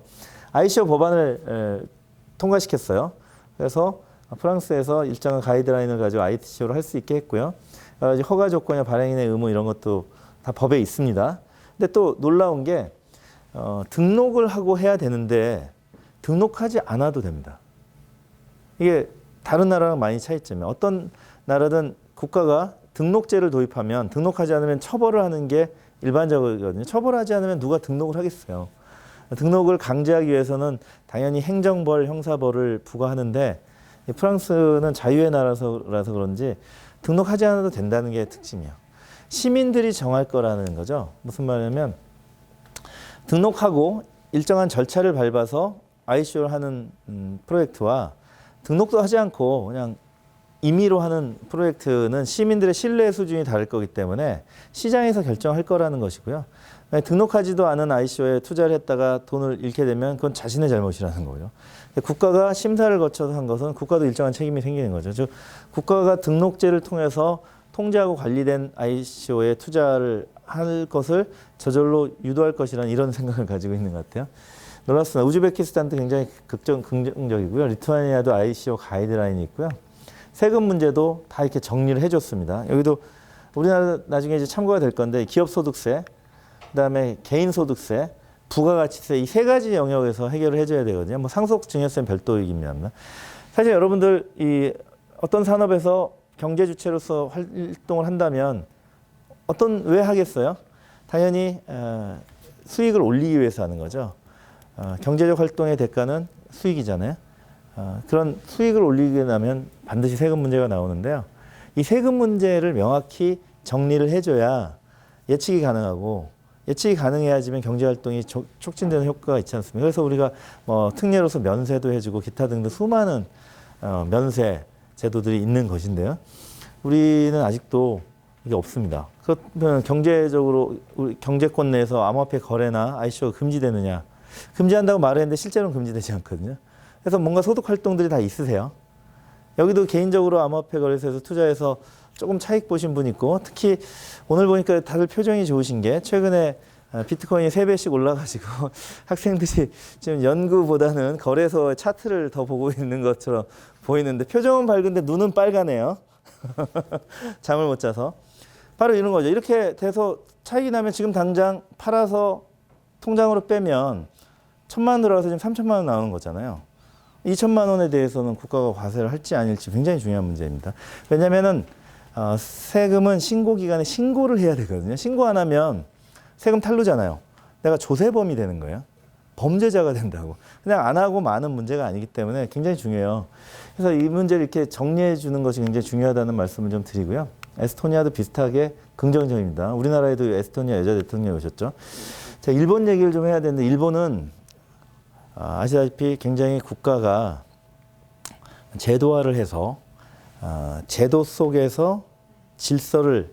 ICO 법안을 통과시켰어요. 그래서 프랑스에서 일정한 가이드라인을 가지고 ICO를 할 수 있게 했고요. 허가 조건이나 발행인의 의무 이런 것도 다 법에 있습니다. 근데 또 놀라운 게 등록을 하고 해야 되는데 등록하지 않아도 됩니다. 이게 다른 나라랑 많이 차이점이 어떤 나라든 국가가 등록제를 도입하면 등록하지 않으면 처벌을 하는 게 일반적이거든요. 처벌하지 않으면 누가 등록을 하겠어요. 등록을 강제하기 위해서는 당연히 행정벌, 형사벌을 부과하는데 프랑스는 자유의 나라라서 그런지 등록하지 않아도 된다는 게 특징이에요. 시민들이 정할 거라는 거죠. 무슨 말이냐면 등록하고 일정한 절차를 밟아서 ICO를 하는 프로젝트와 등록도 하지 않고 그냥 임의로 하는 프로젝트는 시민들의 신뢰 수준이 다를 거기 때문에 시장에서 결정할 거라는 것이고요. 등록하지도 않은 ICO에 투자를 했다가 돈을 잃게 되면 그건 자신의 잘못이라는 거죠. 국가가 심사를 거쳐서 한 것은 국가도 일정한 책임이 생기는 거죠. 즉 국가가 등록제를 통해서 통제하고 관리된 ICO에 투자를 할 것을 저절로 유도할 것이라는 이런 생각을 가지고 있는 것 같아요. 놀랐습니다. 우즈베키스탄도 굉장히 긍정적이고요. 리투아니아도 ICO 가이드라인이 있고요. 세금 문제도 다 이렇게 정리를 해줬습니다. 여기도 우리나라 나중에 이제 참고가 될 건데 기업소득세, 그다음에 개인소득세, 부가가치세 이 세 가지 영역에서 해결을 해줘야 되거든요. 뭐 상속증여세는 별도 얘기입니다. 사실 여러분들 이 어떤 산업에서 경제 주체로서 활동을 한다면 왜 하겠어요? 당연히 수익을 올리기 위해서 하는 거죠. 경제적 활동의 대가는 수익이잖아요. 그런 수익을 올리게 되면 반드시 세금 문제가 나오는데요. 이 세금 문제를 명확히 정리를 해줘야 예측이 가능하고 예측이 가능해야지만 경제활동이 촉진되는 효과가 있지 않습니까? 그래서 우리가 뭐 특례로서 면세도 해주고 기타 등등 수많은 면세 제도들이 있는 것인데요. 우리는 아직도 이게 없습니다. 그러면 경제적으로 우리 경제권 내에서 암호화폐 거래나 ICO가 금지되느냐? 금지한다고 말했는데 실제로는 금지되지 않거든요. 그래서 뭔가 소득 활동들이 다 있으세요. 여기도 개인적으로 암호화폐 거래소에서 투자해서 조금 차익 보신 분 있고 특히 오늘 보니까 다들 표정이 좋으신 게 최근에 비트코인이 3배씩 올라가지고 학생들이 지금 연구보다는 거래소의 차트를 더 보고 있는 것처럼 보이는데 표정은 밝은데 눈은 빨가네요. 잠을 못 자서. 바로 이런 거죠. 이렇게 돼서 차익이 나면 지금 당장 팔아서 통장으로 빼면 1,000만 원 들어가서 지금 3,000만 원 나오는 거잖아요. 2천만 원에 대해서는 국가가 과세를 할지 아닐지 굉장히 중요한 문제입니다. 왜냐하면은 세금은 신고 기간에 신고를 해야 되거든요. 신고 안 하면 세금 탈루잖아요. 내가 조세범이 되는 거예요. 범죄자가 된다고. 그냥 안 하고 마는 문제가 아니기 때문에 굉장히 중요해요. 그래서 이 문제를 이렇게 정리해 주는 것이 굉장히 중요하다는 말씀을 좀 드리고요. 에스토니아도 비슷하게 긍정적입니다. 우리나라에도 에스토니아 여자 대통령이 오셨죠. 자, 일본 얘기를 좀 해야 되는데 일본은 아시다시피 굉장히 국가가 제도화를 해서 제도 속에서 질서를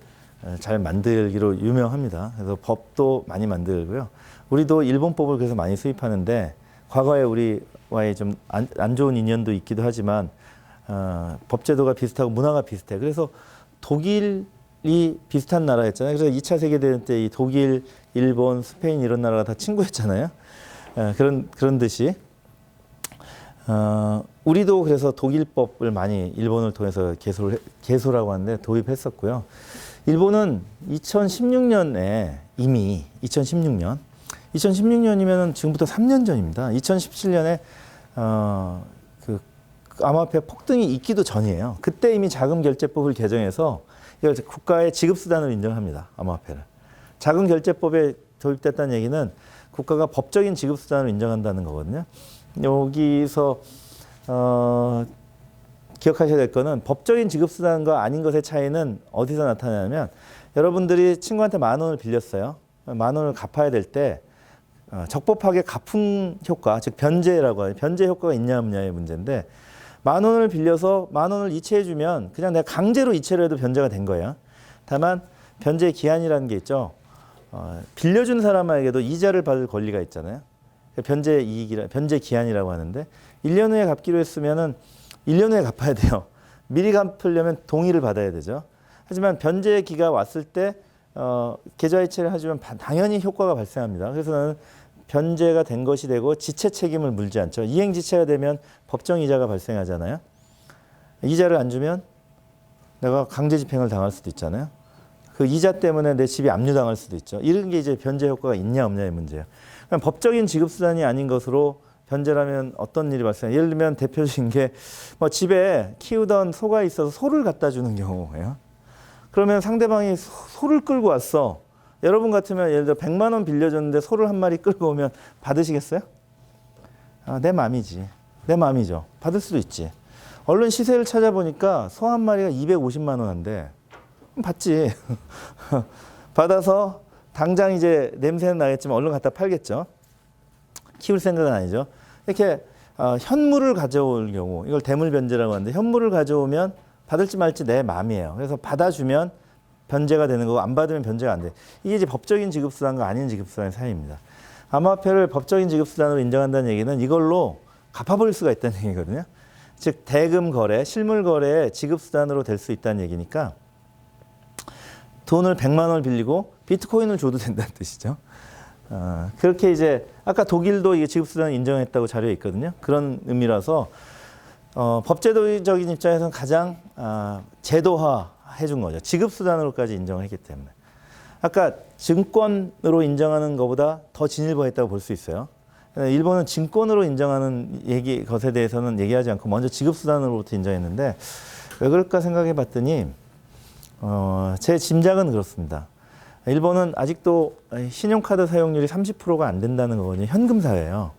잘 만들기로 유명합니다. 그래서 법도 많이 만들고요. 우리도 일본법을 그래서 많이 수입하는데 과거에 우리와의 좀 안 좋은 인연도 있기도 하지만 법제도가 비슷하고 문화가 비슷해. 그래서 독일이 비슷한 나라였잖아요. 그래서 2차 세계대전 때 이 독일, 일본, 스페인 이런 나라가 다 친구였잖아요. 그런 듯이 우리도 그래서 독일법을 많이 일본을 통해서 개소라고 하는데 도입했었고요. 일본은 2016년에 이미 2016년이면 지금부터 3년 전입니다. 2017년에 그 암호화폐 폭등이 있기도 전이에요. 그때 이미 자금결제법을 개정해서 이걸 국가의 지급수단으로 인정합니다. 암호화폐를. 자금결제법에 도입됐다는 얘기는 국가가 법적인 지급수단으로 인정한다는 거거든요. 여기서 기억하셔야 될 거는 법적인 지급수단과 아닌 것의 차이는 어디서 나타나냐면 여러분들이 친구한테 10,000원을 빌렸어요. 10,000원을 갚아야 될 때 적법하게 갚은 효과, 즉 변제라고 하죠. 변제 효과가 있냐 없냐의 문제인데 10,000원을 빌려서 10,000원을 이체해주면 그냥 내가 강제로 이체를 해도 변제가 된 거예요. 다만 변제 기한이라는 게 있죠. 빌려준 사람에게도 이자를 받을 권리가 있잖아요. 변제 기한이라고 하는데 1년 후에 갚기로 했으면은 1년 후에 갚아야 돼요. 미리 갚으려면 동의를 받아야 되죠. 하지만 변제 기가 왔을 때 계좌 이체를 해주면 당연히 효과가 발생합니다. 그래서 나는 변제가 된 것이 되고 지체 책임을 물지 않죠. 이행지체가 되면 법정 이자가 발생하잖아요. 이자를 안 주면 내가 강제 집행을 당할 수도 있잖아요. 그 이자 때문에 내 집이 압류당할 수도 있죠. 이런 게 이제 변제 효과가 있냐 없냐의 문제예요. 그럼 법적인 지급수단이 아닌 것으로 변제라면 어떤 일이 발생해요? 예를 들면 대표적인 게 뭐 집에 키우던 소가 있어서 소를 갖다 주는 경우예요. 그러면 상대방이 소를 끌고 왔어. 여러분 같으면 예를 들어 100만 원 빌려줬는데 소를 한 마리 끌고 오면 받으시겠어요? 내 맘이지. 내 맘이죠. 받을 수도 있지. 얼른 시세를 찾아보니까 소 한 마리가 250만 원 한대. 받지. 받아서 당장 이제 냄새는 나겠지만 얼른 갖다 팔겠죠. 키울 생각은 아니죠. 이렇게 현물을 가져올 경우, 이걸 대물 변제라고 하는데, 현물을 가져오면 받을지 말지 내 마음이에요. 그래서 받아주면 변제가 되는 거고, 안 받으면 변제가 안 돼. 이게 이제 법적인 지급수단과 아닌 지급수단의 차이입니다. 암호화폐를 법적인 지급수단으로 인정한다는 얘기는 이걸로 갚아버릴 수가 있다는 얘기거든요. 즉 대금 거래, 실물 거래의 지급수단으로 될 수 있다는 얘기니까, 돈을 100만 원을 빌리고 비트코인을 줘도 된다는 뜻이죠. 그렇게 이제 아까 독일도 이게 지급수단을 인정했다고 자료에 있거든요. 그런 의미라서 법제도적인 입장에서는 가장 제도화 해준 거죠. 지급수단으로까지 인정을 했기 때문에. 아까 증권으로 인정하는 것보다 더 진일보했다고 볼 수 있어요. 일본은 증권으로 인정하는 것에 대해서는 얘기하지 않고 먼저 지급수단으로부터 인정했는데, 왜 그럴까 생각해 봤더니 제 짐작은 그렇습니다. 일본은 아직도 신용카드 사용률이 30%가 안 된다는 거거든요. 현금 사회예요.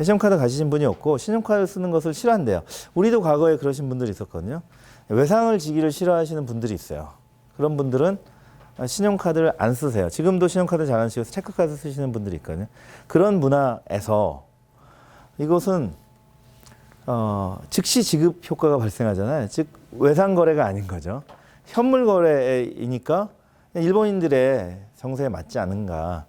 신용카드 가지신 분이 없고 신용카드 쓰는 것을 싫어한대요. 우리도 과거에 그러신 분들이 있었거든요. 외상을 지기를 싫어하시는 분들이 있어요. 그런 분들은 신용카드를 안 쓰세요. 지금도 신용카드 잘 안 쓰셔서 체크카드 쓰시는 분들이 있거든요. 그런 문화에서 이것은 즉시 지급 효과가 발생하잖아요. 즉 외상 거래가 아닌 거죠. 현물 거래이니까 일본인들의 정서에 맞지 않은가.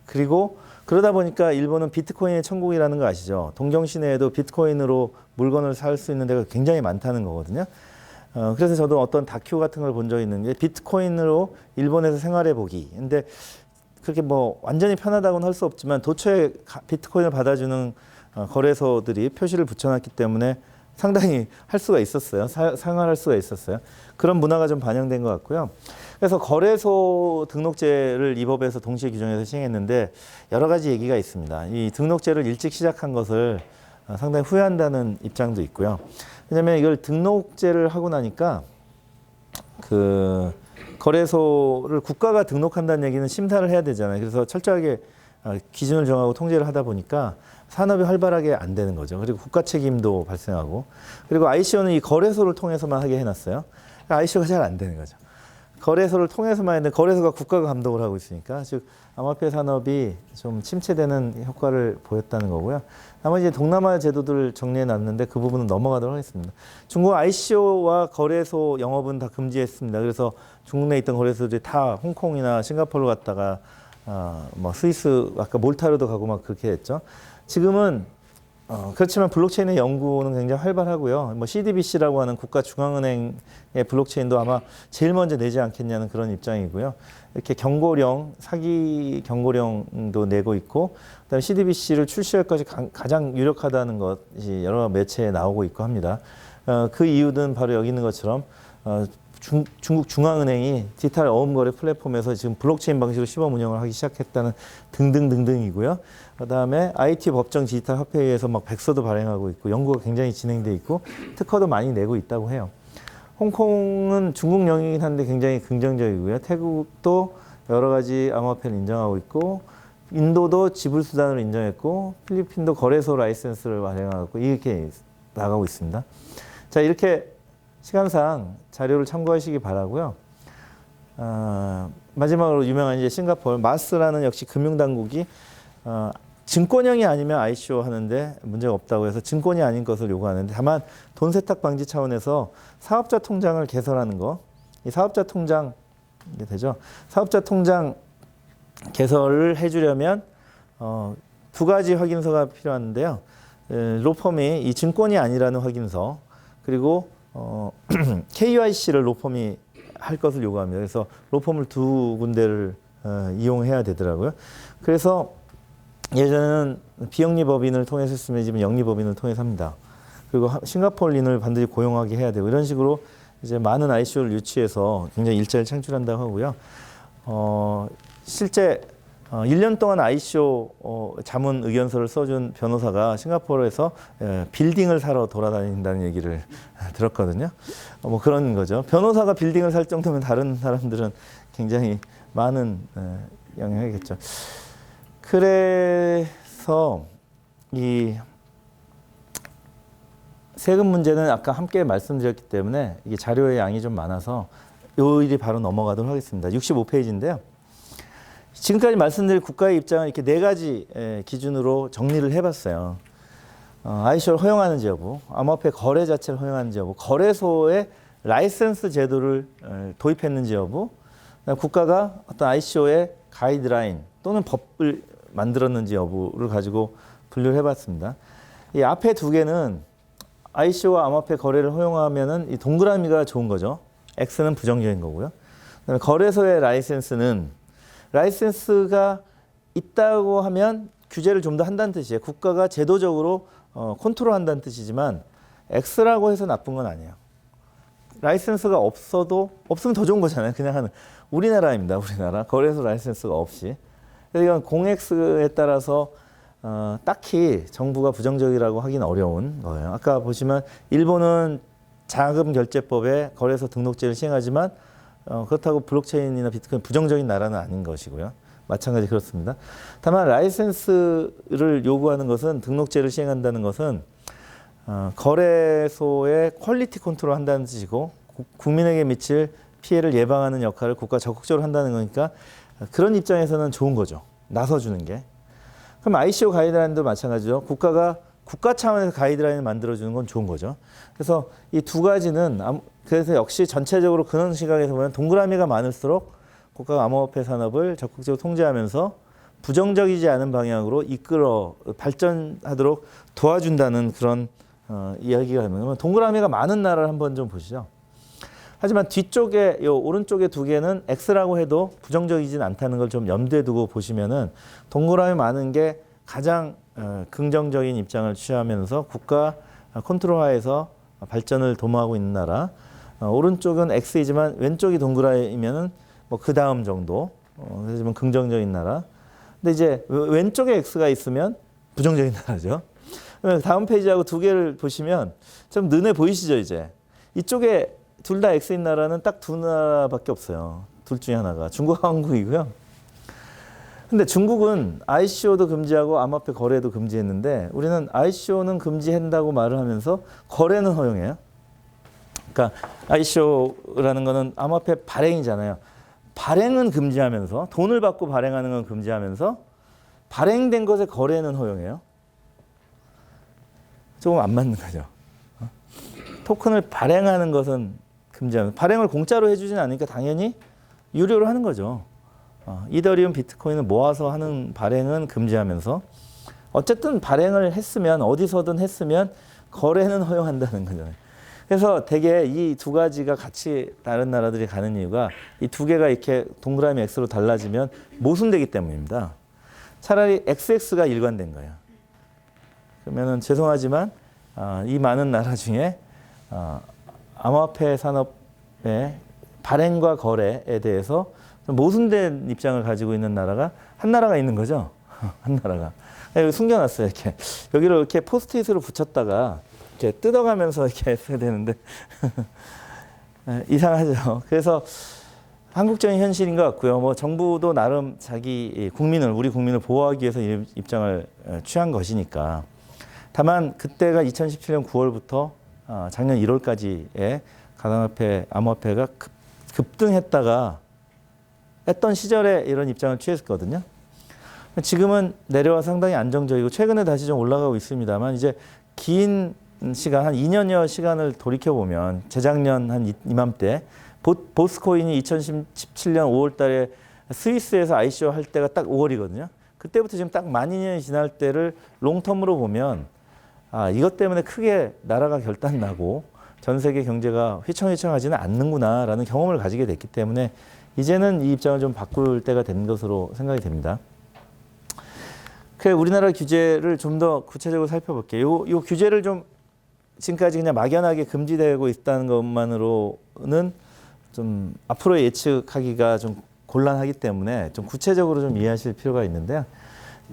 그리고 그러다 보니까 일본은 비트코인의 천국이라는 거 아시죠? 동경 시내에도 비트코인으로 물건을 살 수 있는 데가 굉장히 많다는 거거든요. 그래서 저도 어떤 다큐 같은 걸 본 적이 있는 게, 비트코인으로 일본에서 생활해 보기. 근데 그렇게 뭐 완전히 편하다고는 할 수 없지만 도처에 비트코인을 받아주는 거래소들이 표시를 붙여놨기 때문에 상당히 할 수가 있었어요. 생활할 수가 있었어요. 그런 문화가 좀 반영된 것 같고요. 그래서 거래소 등록제를 이 법에서 동시에 규정해서 시행했는데, 여러 가지 얘기가 있습니다. 이 등록제를 일찍 시작한 것을 상당히 후회한다는 입장도 있고요. 왜냐하면 이걸 등록제를 하고 나니까 그 거래소를 국가가 등록한다는 얘기는 심사를 해야 되잖아요. 그래서 철저하게 기준을 정하고 통제를 하다 보니까 산업이 활발하게 안 되는 거죠. 그리고 국가 책임도 발생하고, 그리고 ICO는 이 거래소를 통해서만 하게 해놨어요. ICO가 잘 안 되는 거죠. 거래소를 통해서만 했는데, 거래소가 국가가 감독을 하고 있으니까, 즉 암호화폐 산업이 좀 침체되는 효과를 보였다는 거고요. 나머지 동남아 제도들을 정리해 놨는데 그 부분은 넘어가도록 하겠습니다. 중국 ICO와 거래소 영업은 다 금지했습니다. 그래서 중국 내에 있던 거래소들이 다 홍콩이나 싱가포르 갔다가 뭐 스위스, 아까 몰타르도 가고 막 그렇게 했죠. 지금은 그렇지만 블록체인의 연구는 굉장히 활발하고요. 뭐 CDBC라고 하는 국가 중앙은행의 블록체인도 아마 제일 먼저 내지 않겠냐는 그런 입장이고요. 이렇게 경고령, 사기 경고령도 내고 있고, 그다음에 CDBC를 출시할 것이 가장 유력하다는 것이 여러 매체에 나오고 있고 합니다. 그 이유는 바로 여기 있는 것처럼 중국 중앙은행이 디지털 어음거래 플랫폼에서 지금 블록체인 방식으로 시범 운영을 하기 시작했다는 등등등등이고요. 그다음에 IT 법정 디지털 화폐에서 막 백서도 발행하고 있고, 연구가 굉장히 진행돼 있고, 특허도 많이 내고 있다고 해요. 홍콩은 중국 영이긴 한데 굉장히 긍정적이고요. 태국도 여러 가지 암호화폐를 인정하고 있고, 인도도 지불 수단으로 인정했고, 필리핀도 거래소 라이센스를 발행하고, 이렇게 나가고 있습니다. 자, 이렇게 시간상 자료를 참고하시기 바라고요. 마지막으로 유명한 이제 싱가포르 마스라는 역시 금융당국이 증권형이 아니면 ICO 하는데 문제가 없다고 해서 증권이 아닌 것을 요구하는데, 다만 돈 세탁 방지 차원에서 사업자 통장을 개설하는 거, 이 사업자 통장 이게 되죠. 사업자 통장 개설을 해주려면 두 가지 확인서가 필요한데요. 로펌이 이 증권이 아니라는 확인서, 그리고 KYC를 로펌이 할 것을 요구합니다. 그래서 로펌을 두 군데를 이용해야 되더라고요. 그래서 예전에는 비영리법인을 통해서 했으면 지금 영리법인을 통해서 합니다. 그리고 싱가포르인을 반드시 고용하게 해야 되고, 이런 식으로 이제 많은 ICO를 유치해서 굉장히 일자리를 창출한다고 하고요. 실제 1년 동안 ICO 자문 의견서를 써준 변호사가 싱가포르에서 빌딩을 사러 돌아다닌다는 얘기를 들었거든요. 뭐 그런 거죠. 변호사가 빌딩을 살 정도면 다른 사람들은 굉장히 많은 영향이겠죠. 그래서 이 세금 문제는 아까 함께 말씀드렸기 때문에 이게 자료의 양이 좀 많아서 이 일이 바로 넘어가도록 하겠습니다. 65페이지인데요. 지금까지 말씀드린 국가의 입장은 이렇게 네 가지 기준으로 정리를 해봤어요. ICO를 허용하는지 여부, 암호화폐 거래 자체를 허용하는지 여부, 거래소에 라이센스 제도를 도입했는지 여부, 국가가 어떤 ICO의 가이드라인 또는 법을 만들었는지 여부를 가지고 분류를 해봤습니다. 이 앞에 두 개는 ICO와 암호화폐 거래를 허용하면은 이 동그라미가 좋은 거죠. X는 부정적인 거고요. 그다음에 거래소의 라이센스가 있다고 하면 규제를 좀 더 한다는 뜻이에요. 국가가 제도적으로 컨트롤한다는 뜻이지만 X라고 해서 나쁜 건 아니에요. 라이센스가 없으면 더 좋은 거잖아요. 그냥 하는 우리나라입니다. 우리나라 거래소 라이센스가 없이. 그래서 이건 공X에 따라서 딱히 정부가 부정적이라고 하긴 어려운 거예요. 아까 보시면 일본은 자금 결제법에 거래소 등록제를 시행하지만 그렇다고 블록체인이나 비트코인 부정적인 나라는 아닌 것이고요. 마찬가지 그렇습니다. 다만 라이센스를 요구하는 것은 등록제를 시행한다는 것은 거래소의 퀄리티 컨트롤 한다는 뜻이고 국민에게 미칠 피해를 예방하는 역할을 국가가 적극적으로 한다는 거니까 그런 입장에서는 좋은 거죠. 나서주는 게. 그럼 ICO 가이드라인도 마찬가지죠. 국가가 국가 차원에서 가이드라인을 만들어주는 건 좋은 거죠. 그래서 이 두 가지는 그래서 역시 전체적으로 그런 시각에서 보면 동그라미가 많을수록 국가가 암호화폐 산업을 적극적으로 통제하면서 부정적이지 않은 방향으로 이끌어 발전하도록 도와준다는 그런 이야기가 되면 동그라미가 많은 나라를 한번 좀 보시죠. 하지만 뒤쪽에 요 오른쪽에 두 개는 X라고 해도 부정적이진 않다는 걸 좀 염두에 두고 보시면은 동그라미 많은 게 가장 긍정적인 입장을 취하면서 국가 컨트롤하에서 발전을 도모하고 있는 나라. 오른쪽은 X이지만 왼쪽이 동그라미면은 뭐 그 다음 정도. 그래서 긍정적인 나라. 근데 이제 왼쪽에 X가 있으면 부정적인 나라죠. 다음 페이지하고 두 개를 보시면 좀 눈에 보이시죠, 이제. 이쪽에 둘 다 X인 나라는 딱 두 나라밖에 없어요. 둘 중에 하나가. 중국과 한국이고요. 근데 중국은 ICO도 금지하고 암호화폐 거래도 금지했는데 우리는 ICO는 금지한다고 말을 하면서 거래는 허용해요. 그러니까 ICO라는 거는 암호화폐 발행이잖아요. 발행은 금지하면서 돈을 받고 발행하는 건 금지하면서 발행된 것의 거래는 허용해요. 조금 안 맞는 거죠. 토큰을 발행하는 것은 금지하면서 발행을 공짜로 해주진 않으니까 당연히 유료로 하는 거죠. 이더리움, 비트코인을 모아서 하는 발행은 금지하면서 어쨌든 발행을 했으면 어디서든 했으면 거래는 허용한다는 거잖아요. 그래서 대개 이 두 가지가 같이 다른 나라들이 가는 이유가 이 두 개가 이렇게 동그라미 X로 달라지면 모순되기 때문입니다. 차라리 XX가 일관된 거예요. 그러면은 죄송하지만 이 많은 나라 중에 암호화폐 산업의 발행과 거래에 대해서 모순된 입장을 가지고 있는 나라가 한 나라가 있는 거죠. 한 나라가. 여기 숨겨놨어요. 이렇게 여기를 이렇게 포스트잇으로 붙였다가 이렇게 뜯어가면서 이렇게 했어야 되는데 이상하죠. 그래서 한국적인 현실인 것 같고요. 뭐 정부도 나름 자기 국민을 우리 국민을 보호하기 위해서 이 입장을 취한 것이니까. 다만 그때가 2017년 9월부터 작년 1월까지의 가상화폐, 암호화폐가 급등했다가 했던 시절에 이런 입장을 취했거든요. 지금은 내려와 상당히 안정적이고 최근에 다시 좀 올라가고 있습니다만 이제 긴 시간, 한 2년여 시간을 돌이켜보면 재작년 한 이맘때 보스코인이 2017년 5월 달에 스위스에서 ICO 할 때가 딱 5월이거든요. 그때부터 지금 딱 만 2년이 지날 때를 롱텀으로 보면 이것 때문에 크게 나라가 결단나고 전 세계 경제가 휘청휘청하지는 않는구나라는 경험을 가지게 됐기 때문에 이제는 이 입장을 좀 바꿀 때가 된 것으로 생각이 됩니다. 우리나라 규제를 좀 더 구체적으로 살펴볼게요. 요 규제를 좀 지금까지 그냥 막연하게 금지되고 있다는 것만으로는 좀 앞으로 예측하기가 좀 곤란하기 때문에 좀 구체적으로 좀 이해하실 필요가 있는데요.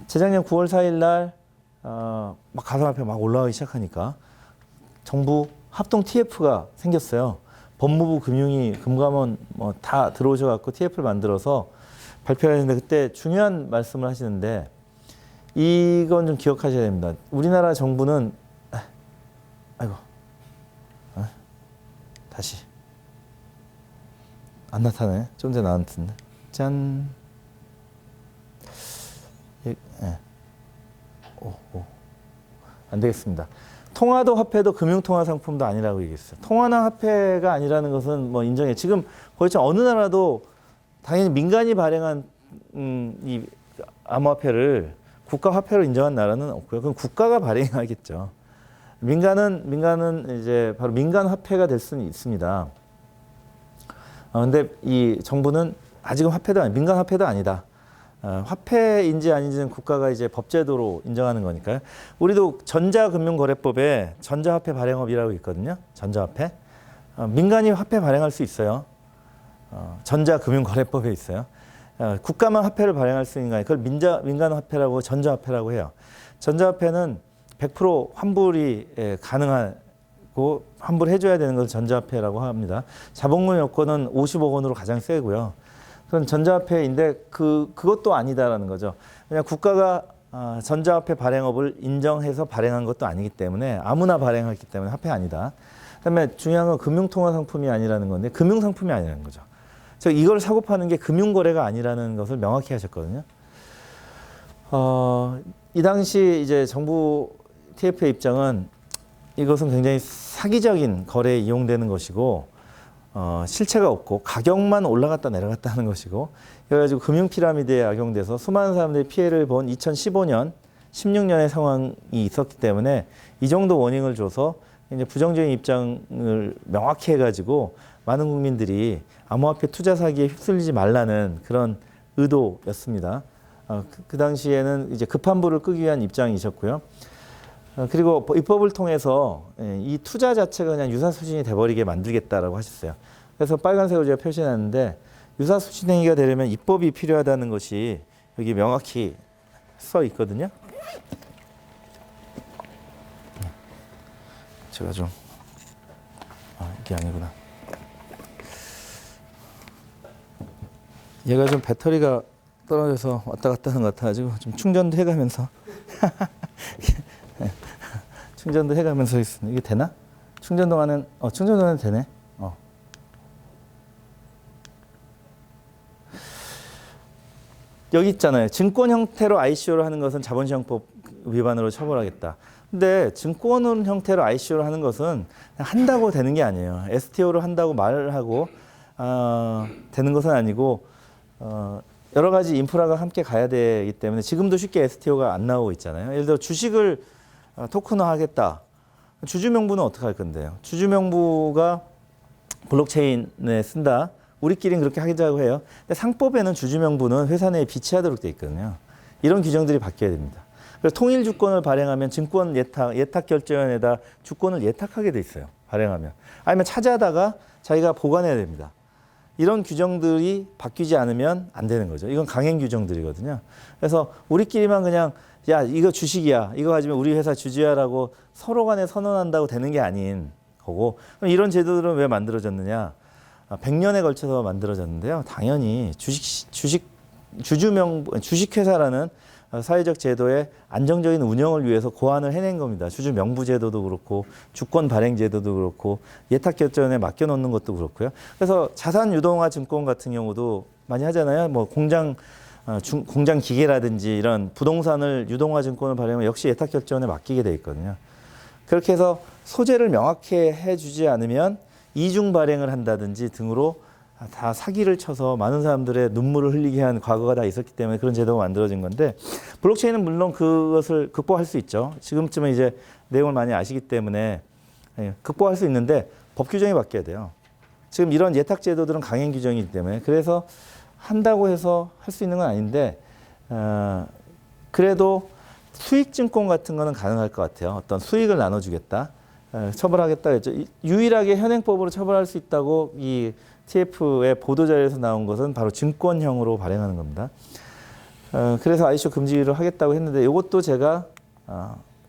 재작년 9월 4일 날 막 가상화폐 막 올라가기 시작하니까 정부 합동 TF가 생겼어요. 법무부, 금융위, 금감원 뭐 다 들어오셔갖고 TF를 만들어서 발표했는데 그때 중요한 말씀을 하시는데 이건 좀 기억하셔야 됩니다. 우리나라 정부는 다시 안 나타나네. 좀 전에 나왔는데 짠. 예. 안 되겠습니다. 통화도 화폐도 금융통화 상품도 아니라고 얘기했어요. 통화나 화폐가 아니라는 것은 뭐 인정해. 지금 거의 어느 나라도 당연히 민간이 발행한 이 암호화폐를 국가 화폐로 인정한 나라는 없고요. 그럼 국가가 발행하겠죠. 민간은 이제 바로 민간 화폐가 될 수는 있습니다. 근데 이 정부는 아직은 민간 화폐도 아니다. 화폐인지 아닌지는 국가가 이제 법제도로 인정하는 거니까요. 우리도 전자금융거래법에 전자화폐 발행업이라고 있거든요. 전자화폐. 민간이 화폐 발행할 수 있어요. 전자금융거래법에 있어요. 국가만 화폐를 발행할 수 있는 거 아니에요. 그걸 민간화폐라고 전자화폐라고 해요. 전자화폐는 100% 환불이 가능하고 환불해줘야 되는 것을 전자화폐라고 합니다. 자본금 요건은 50억 원으로 가장 세고요. 그건 전자화폐인데 그것도 아니다라는 거죠. 그냥 국가가 전자화폐 발행업을 인정해서 발행한 것도 아니기 때문에 아무나 발행했기 때문에 화폐 아니다. 그다음에 중요한 건 금융통화 상품이 아니라는 건데 금융상품이 아니라는 거죠. 즉 이걸 사고 파는 게 금융거래가 아니라는 것을 명확히 하셨거든요. 이 당시 이제 정부 TF의 입장은 이것은 굉장히 사기적인 거래에 이용되는 것이고 실체가 없고 가격만 올라갔다 내려갔다 하는 것이고 그래가지고 금융 피라미드에 악용돼서 수많은 사람들이 피해를 본 2015년, 16년의 상황이 있었기 때문에 이 정도 워닝을 줘서 이제 부정적인 입장을 명확히 해가지고 많은 국민들이 암호화폐 투자 사기에 휩쓸리지 말라는 그런 의도였습니다. 그 당시에는 이제 급한 불을 끄기 위한 입장이셨고요. 그리고 입법을 통해서 이 투자 자체가 그냥 유사수신이 돼버리게 만들겠다라고 하셨어요. 그래서 빨간색으로 제가 표시해놨는데 유사수신행위가 되려면 입법이 필요하다는 것이 여기 명확히 써 있거든요. 제가 좀 이게 아니구나. 얘가 좀 배터리가 떨어져서 왔다 갔다 하는 것 같아가지고 좀 충전도 해가면서 충전도 해가면서 있습니다. 이게 되나? 충전동안은 충전동안은 되네. 여기 있잖아요. 증권 형태로 ICO를 하는 것은 자본시장법 위반으로 처벌하겠다. 근데 증권 형태로 ICO를 하는 것은 한다고 되는 게 아니에요. STO를 한다고 말을 하고 되는 것은 아니고 여러 가지 인프라가 함께 가야 되기 때문에 지금도 쉽게 STO가 안 나오고 있잖아요. 예를 들어 주식을 토큰화하겠다. 주주명부는 어떻게 할 건데요? 주주명부가 블록체인에 쓴다. 우리끼리는 그렇게 하자고 해요. 근데 상법에는 주주명부는 회사 내에 비치하도록 돼 있거든요. 이런 규정들이 바뀌어야 됩니다. 그래서 통일주권을 발행하면 증권 예탁결제원에다 주권을 예탁하게 돼 있어요. 발행하면. 아니면 차지하다가 자기가 보관해야 됩니다. 이런 규정들이 바뀌지 않으면 안 되는 거죠. 이건 강행 규정들이거든요. 그래서 우리끼리만 그냥 야 이거 주식이야. 이거 가지면 우리 회사 주주야라고 서로 간에 선언한다고 되는 게 아닌 거고 그럼 이런 제도들은 왜 만들어졌느냐. 100년에 걸쳐서 만들어졌는데요. 당연히 주식회사라는 사회적 제도의 안정적인 운영을 위해서 고안을 해낸 겁니다. 주주명부 제도도 그렇고 주권 발행 제도도 그렇고 예탁결제원에 맡겨놓는 것도 그렇고요. 그래서 자산 유동화 증권 같은 경우도 많이 하잖아요. 뭐 공장 기계라든지 이런 부동산을 유동화 증권을 발행하면 역시 예탁결제원에 맡기게 돼 있거든요. 그렇게 해서 소재를 명확히 해주지 않으면 이중 발행을 한다든지 등으로 다 사기를 쳐서 많은 사람들의 눈물을 흘리게 한 과거가 다 있었기 때문에 그런 제도가 만들어진 건데 블록체인은 물론 그것을 극복할 수 있죠. 지금쯤은 이제 내용을 많이 아시기 때문에 극복할 수 있는데 법 규정이 바뀌어야 돼요. 지금 이런 예탁 제도들은 강행 규정이기 때문에 그래서 한다고 해서 할 수 있는 건 아닌데 그래도 수익증권 같은 거는 가능할 것 같아요. 어떤 수익을 나눠주겠다. 처벌하겠다 했죠. 유일하게 현행법으로 처벌할 수 있다고 이 TF의 보도자료에서 나온 것은 바로 증권형으로 발행하는 겁니다. 그래서 ICO 금지를 하겠다고 했는데 이것도 제가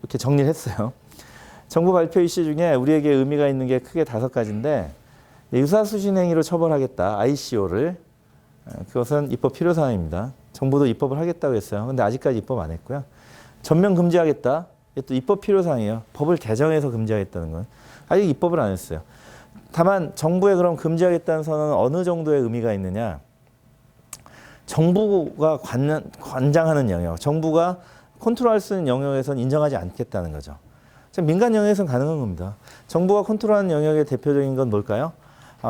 이렇게 정리를 했어요. 정부 발표 이슈 중에 우리에게 의미가 있는 게 크게 5가지인데 유사수신행위로 처벌하겠다. ICO를. 그것은 입법 필요사항입니다. 정부도 입법을 하겠다고 했어요. 근데 아직까지 입법 안 했고요. 전면 금지하겠다. 또 입법 필요사항이에요. 법을 개정해서 금지하겠다는 건. 아직 입법을 안 했어요. 다만 정부에 그럼 금지하겠다는 선언은 어느 정도의 의미가 있느냐. 정부가 관장하는 영역, 정부가 컨트롤할 수 있는 영역에서는 인정하지 않겠다는 거죠. 민간 영역에서는 가능한 겁니다. 정부가 컨트롤하는 영역의 대표적인 건 뭘까요?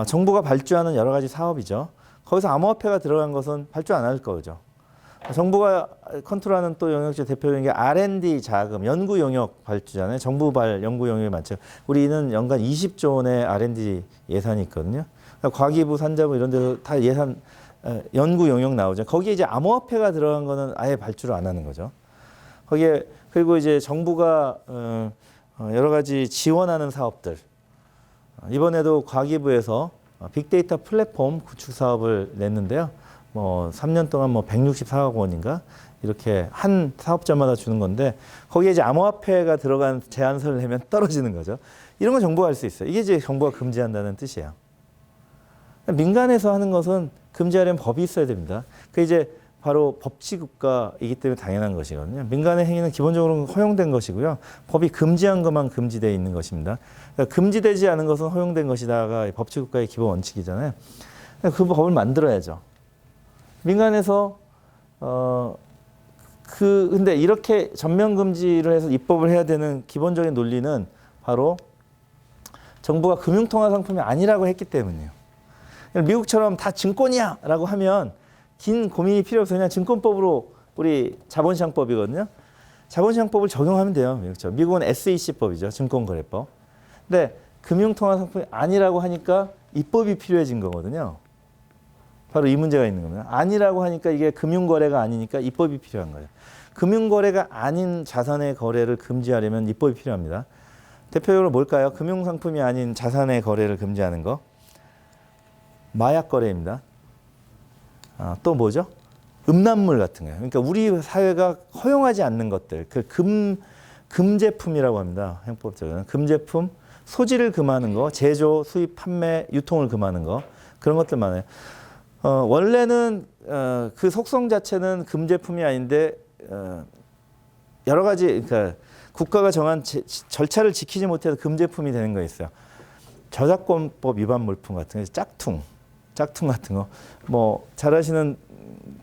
정부가 발주하는 여러 가지 사업이죠. 거기서 암호화폐가 들어간 것은 발주 안 할 거죠. 정부가 컨트롤하는 또 영역 중 대표적인 게 R&D 자금, 연구 영역 발주잖아요. 정부발 연구 영역이 많죠. 우리는 연간 20조 원의 R&D 예산이 있거든요. 그러니까 과기부, 산자부 이런 데서 다 예산, 연구 영역 나오죠. 거기에 이제 암호화폐가 들어간 거는 아예 발주를 안 하는 거죠. 거기에, 그리고 이제 정부가 여러 가지 지원하는 사업들. 이번에도 과기부에서 빅데이터 플랫폼 구축 사업을 냈는데요. 3년 동안 164억 원인가? 이렇게 한 사업자마다 주는 건데, 거기에 이제 암호화폐가 들어간 제안서를 내면 떨어지는 거죠. 이런 건 정부가 할 수 있어요. 이게 이제 정부가 금지한다는 뜻이에요. 민간에서 하는 것은 금지하려면 법이 있어야 됩니다. 그게 이제 바로 법치국가이기 때문에 당연한 것이거든요. 민간의 행위는 기본적으로 허용된 것이고요. 법이 금지한 것만 금지되어 있는 것입니다. 그러니까 금지되지 않은 것은 허용된 것이다가 법치국가의 기본 원칙이잖아요. 그 법을 만들어야죠. 민간에서 근데 이렇게 전면 금지를 해서 입법을 해야 되는 기본적인 논리는 바로 정부가 금융통화 상품이 아니라고 했기 때문이에요. 미국처럼 다 증권이야라고 하면 긴 고민이 필요 없어요. 그냥 증권법으로 우리 자본시장법이거든요. 자본시장법을 적용하면 돼요. 미국은 SEC법이죠. 증권거래법. 근데 금융통화 상품이 아니라고 하니까 입법이 필요해진 거거든요. 바로 이 문제가 있는 겁니다. 아니라고 하니까 이게 금융거래가 아니니까 입법이 필요한 거예요. 금융거래가 아닌 자산의 거래를 금지하려면 입법이 필요합니다. 대표적으로 뭘까요? 금융상품이 아닌 자산의 거래를 금지하는 거. 마약 거래입니다. 또 뭐죠? 음란물 같은 거예요. 그러니까 우리 사회가 허용하지 않는 것들, 그 금제품이라고 합니다. 형법적으로는 금제품, 소지를 금하는 거, 제조, 수입, 판매, 유통을 금하는 거, 그런 것들 많아요. 원래는 그 속성 자체는 금제품이 아닌데 여러 가지, 그러니까 국가가 정한 절차를 지키지 못해서 금제품이 되는 거 있어요. 저작권법 위반 물품 같은 거, 짝퉁 같은 거. 잘 아시는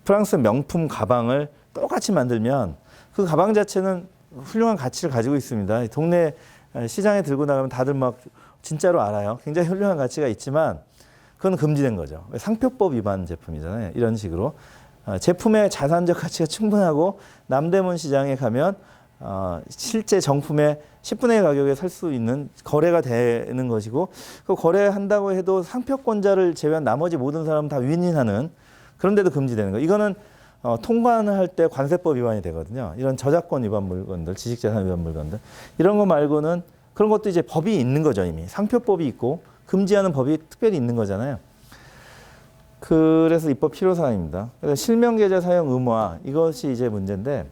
프랑스 명품 가방을 똑같이 만들면 그 가방 자체는 훌륭한 가치를 가지고 있습니다. 동네 시장에 들고 나가면 다들 막 진짜로 알아요. 굉장히 훌륭한 가치가 있지만 그건 금지된 거죠. 상표법 위반 제품이잖아요. 이런 식으로. 제품의 자산적 가치가 충분하고 남대문 시장에 가면 실제 정품의 10분의 1 가격에 살 수 있는 거래가 되는 것이고, 그 거래한다고 해도 상표권자를 제외한 나머지 모든 사람은 다 윈윈하는, 그런데도 금지되는 거예요. 이거는 통관을 할 때 관세법 위반이 되거든요. 이런 저작권 위반 물건들, 지식재산 위반 물건들. 이런 거 말고는 그런 것도 이제 법이 있는 거죠. 이미 상표법이 있고 금지하는 법이 특별히 있는 거잖아요. 그래서 입법 필요사항입니다. 그래서 실명계좌 사용 의무화, 이것이 이제 문제인데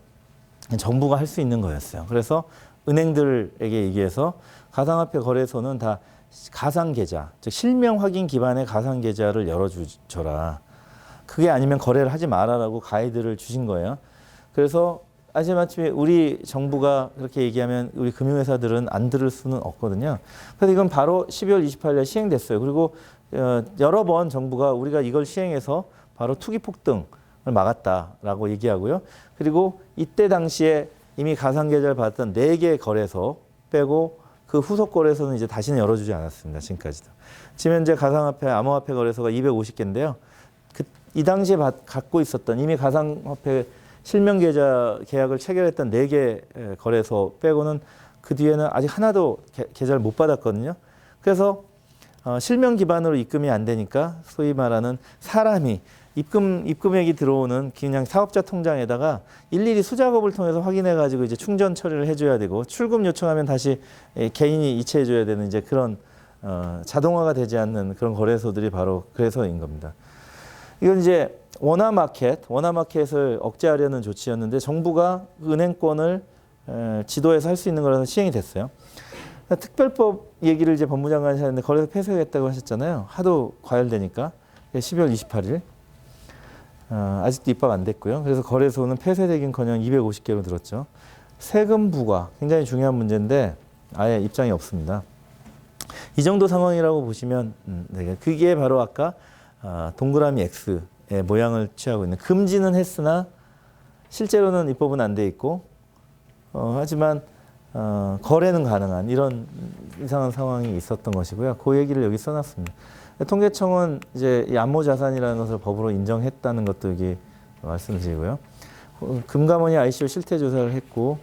정부가 할 수 있는 거였어요. 그래서 은행들에게 얘기해서 가상화폐 거래소는 다 가상계좌, 즉 실명 확인 기반의 가상계좌를 열어줘라. 그게 아니면 거래를 하지 말아라고 가이드를 주신 거예요. 그래서 마침에 우리 정부가 그렇게 얘기하면 우리 금융회사들은 안 들을 수는 없거든요. 그래서 이건 바로 12월 28일에 시행됐어요. 그리고 여러 번 정부가 우리가 이걸 시행해서 바로 투기 폭등을 막았다라고 얘기하고요. 그리고 이때 당시에 이미 가상계좌를 받았던 4개 거래소 빼고 그 후속 거래소는 이제 다시는 열어주지 않았습니다. 지금까지도. 지금 현재 가상화폐, 암호화폐 거래소가 250개인데요. 이 당시에 갖고 있었던 이미 가상화폐 실명계좌 계약을 체결했던 4개 거래소 빼고는 그 뒤에는 아직 하나도 계좌를 못 받았거든요. 그래서 실명 기반으로 입금이 안 되니까 소위 말하는 사람이 입금액이 들어오는 그냥 사업자 통장에다가 일일이 수작업을 통해서 확인해 가지고 이제 충전 처리를 해줘야 되고 출금 요청하면 다시 개인이 이체해 줘야 되는 이제 그런 자동화가 되지 않는 그런 거래소들이 바로 그래서인 겁니다. 이건 이제 원화마켓을 억제하려는 조치였는데 정부가 은행권을 지도해서 할 수 있는 거라서 시행이 됐어요. 특별법 얘기를 이제 법무장관이 하셨는데 거래소 폐쇄하겠다고 하셨잖아요. 하도 과열되니까 12월 28일 아직도 입법 안 됐고요. 그래서 거래소는 폐쇄되긴커녕 250개로 늘었죠. 세금 부과 굉장히 중요한 문제인데 아예 입장이 없습니다. 이 정도 상황이라고 보시면 그게 바로 아까 동그라미 X의 모양을 취하고 있는, 금지는 했으나 실제로는 입법은 안 돼 있고 하지만 거래는 가능한 이런 이상한 상황이 있었던 것이고요. 그 얘기를 여기 써놨습니다. 통계청은 이제 이 안모자산이라는 것을 법으로 인정했다는 것도 여기 말씀드리고요. 금감원이 ICO 실태 조사를 했고